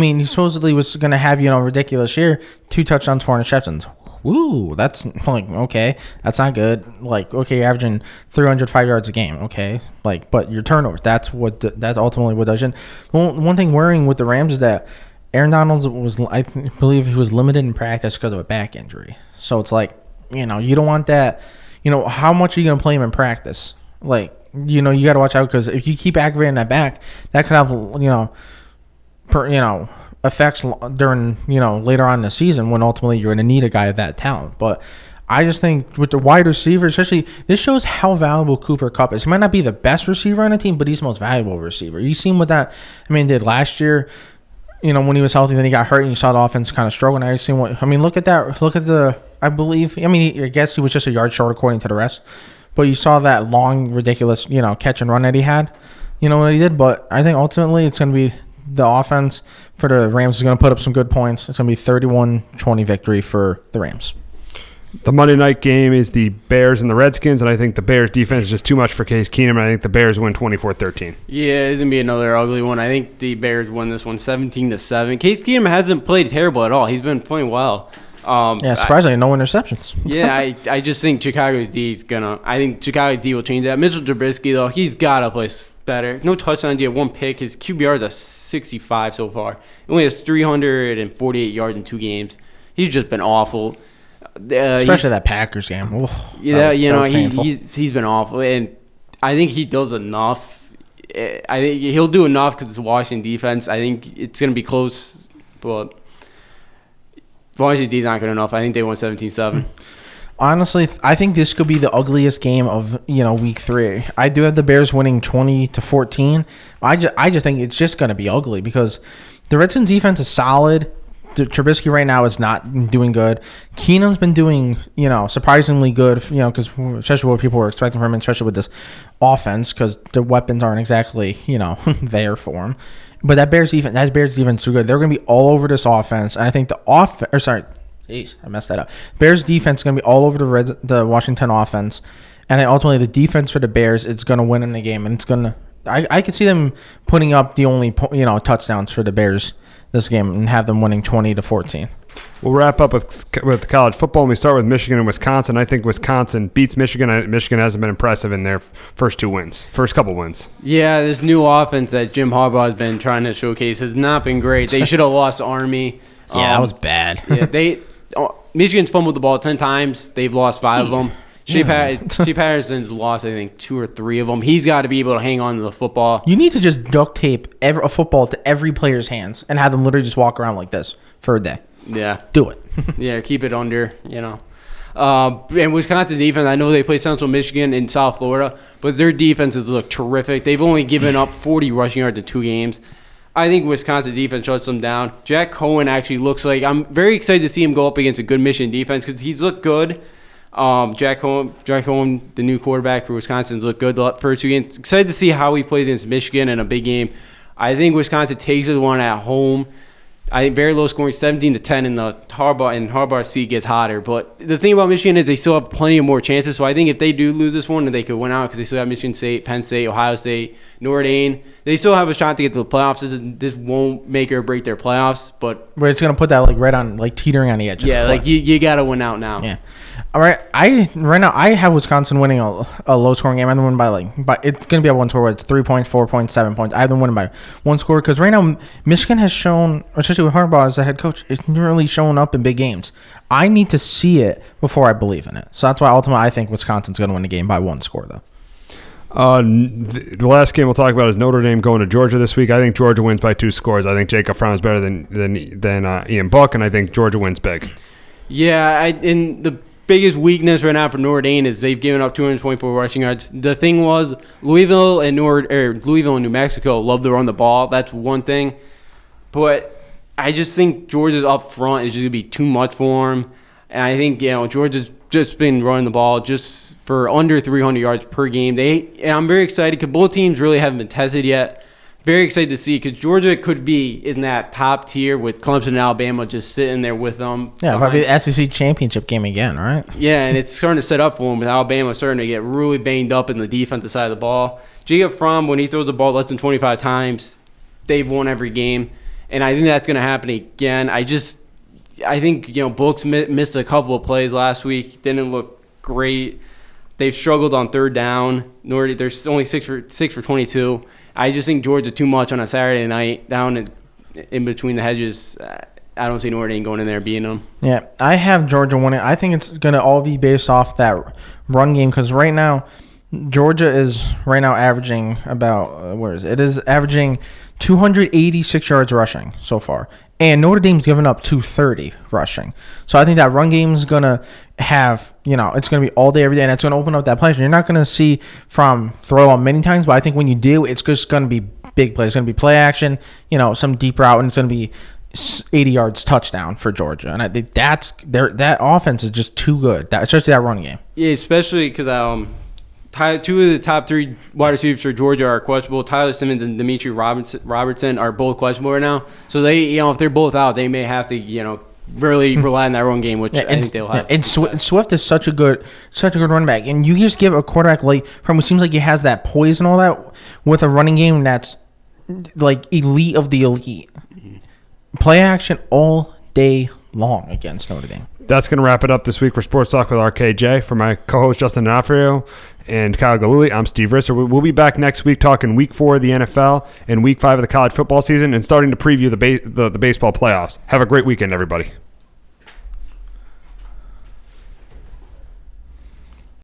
he supposedly was going to have a ridiculous year, 2 touchdowns, 4 interceptions. ooh, that's like, okay, that's not good. Like, okay, you're averaging 305 yards a game, okay, like, but your turnovers, that's ultimately what does it. One thing worrying with the Rams is that Aaron Donald I believe he was limited in practice because of a back injury. So it's like, you don't want that. How much are you going to play him in practice? Like, you got to watch out, because if you keep aggravating that back, that could have, effects during, later on in the season, when ultimately you're going to need a guy of that talent. But I just think with the wide receiver, especially, this shows how valuable Cooper Kupp is. He might not be the best receiver on the team, but he's the most valuable receiver. You seen what that, did last year, when he was healthy, then he got hurt, and you saw the offense kind of struggle. Now you've seen look at that. Look at the, I believe, I guess he was just a yard short according to the rest. But you saw that long, ridiculous, catch and run that he had. What he did. But I think ultimately it's going to be the offense for the Rams is going to put up some good points. It's going to be 31-20 victory for the Rams. The Monday night game is the Bears and the Redskins, and I think the Bears defense is just too much for Case Keenum, and I think the Bears win 24-13. Yeah, it's going to be another ugly one. I think the Bears win this one 17-7. Case Keenum hasn't played terrible at all. He's been playing well. Surprisingly, no interceptions. I just think Chicago D will change that. Mitchell Trubisky, though, he's got to play better. No touchdowns yet, one pick. His QBR is a 65 so far. He only has 348 yards in 2 games. He's just been awful. Especially that Packers game. Oof, he's been awful, and I think he does enough. I think he'll do enough because it's a Washington defense. I think it's going to be close, but Washington D's not good enough. I think they won 17-7. Honestly, I think this could be the ugliest game of week 3. I do have the Bears winning 20-14. I just think it's just going to be ugly because the Redskins defense is solid. Trubisky right now is not doing good. Keenum's been doing, surprisingly good, because especially what people were expecting from him, especially with this offense, because the weapons aren't exactly, there for him. But that Bears defense is too good. They're going to be all over this offense, and I think I messed that up. Bears defense is going to be all over the Washington offense, and then ultimately the defense for the Bears is going to win in the game, and it's going to. I could see them putting up the only touchdowns for the Bears this game and have them winning 20-14. We'll wrap up with college football, and we start with Michigan and Wisconsin. I think Wisconsin beats Michigan. Michigan hasn't been impressive in their first couple wins. Yeah, this new offense that Jim Harbaugh has been trying to showcase has not been great. They should have lost to Army. That was bad. Michigan's fumbled the ball 10 times. They've lost 5 of them. Shea Patterson's lost, I think, 2 or 3 of them. He's got to be able to hang on to the football. You need to just duct tape a football to every player's hands and have them literally just walk around like this for a day. Yeah. Do it. Yeah, keep it under, And Wisconsin defense, I know they played Central Michigan in South Florida, but their defenses look terrific. They've only given up 40 rushing yards in 2 games. I think Wisconsin defense shuts them down. Jack Cohen actually looks like – I'm very excited to see him go up against a good Michigan defense because he's looked good. Jack Cohen, the new quarterback for Wisconsin's looked good the first 2 games. Excited to see how he plays against Michigan in a big game. I think Wisconsin takes this one at home. I think very low scoring, 17-10, and Harbaugh's seat gets hotter. But the thing about Michigan is they still have plenty of more chances. So I think if they do lose this one, then they could win out because they still have Michigan State, Penn State, Ohio State, Notre Dame. They still have a shot to get to the playoffs. This won't make or break their playoffs, but it's gonna put that right on, teetering on the edge. Yeah, you gotta win out now. Yeah. All right, right now I have Wisconsin winning a low scoring game. I have them winning by it's going to be a one score. It's 3 points, 4 points, 7 points. I have them winning by 1 score because right now Michigan has shown, especially with Harbaugh as the head coach, it's really showing up in big games. I need to see it before I believe in it. So that's why ultimately I think Wisconsin's going to win the game by 1 score though. The last game we'll talk about is Notre Dame going to Georgia this week. I think Georgia wins by 2 scores. I think Jacob Fromm is better than Ian Buck, and I think Georgia wins big. Yeah, in the biggest weakness right now for Notre Dame is they've given up 224 rushing yards. The thing was Louisville and New Mexico love to run the ball. That's one thing. But I just think Georgia's up front is just going to be too much for them. And I think, Georgia's just been running the ball just for under 300 yards per game. And I'm very excited because both teams really haven't been tested yet. Very excited to see because Georgia could be in that top tier with Clemson and Alabama just sitting there with them. Yeah, probably the SEC championship game again, right? Yeah, and it's starting to set up for them with Alabama starting to get really banged up in the defensive side of the ball. Jacob Fromm, when he throws the ball less than 25 times, they've won every game. And I think that's going to happen again. I think, Books missed a couple of plays last week. Didn't look great. They've struggled on third down. They're only 6 for 22. I just think Georgia too much on a Saturday night down in between the hedges. I don't see Notre Dame going in there beating them. Yeah, I have Georgia winning. I think it's going to all be based off that run game because right now, Georgia is averaging about, It is averaging 286 yards rushing so far. And Notre Dame's given up 230 rushing. So I think that run game is going to have, it's going to be all day, every day, and it's going to open up that play. You're not going to see from throw on many times, but I think when you do, it's just going to be big plays. It's going to be play action, some deep route, and it's going to be 80 yards touchdown for Georgia. And I think that offense is just too good, especially that run game. Yeah, especially because two of the top 3 wide receivers for Georgia are questionable. Tyler Simmons and Demetri Robertson are both questionable right now. So they, if they're both out, they may have to, really rely on that run game, which I think they'll have. And Swift is such a good running back. And you just give a quarterback from who seems like he has that poise and all that with a running game that's like elite of the elite. Play action all day long against Notre Dame. That's going to wrap it up this week for Sports Talk with RKJ. For my co-host Justin D'Onofrio and Kyle Galuli, I'm Steve Risser. We'll be back next week talking Week 4 of the NFL and Week 5 of the college football season and starting to preview the baseball playoffs. Have a great weekend, everybody.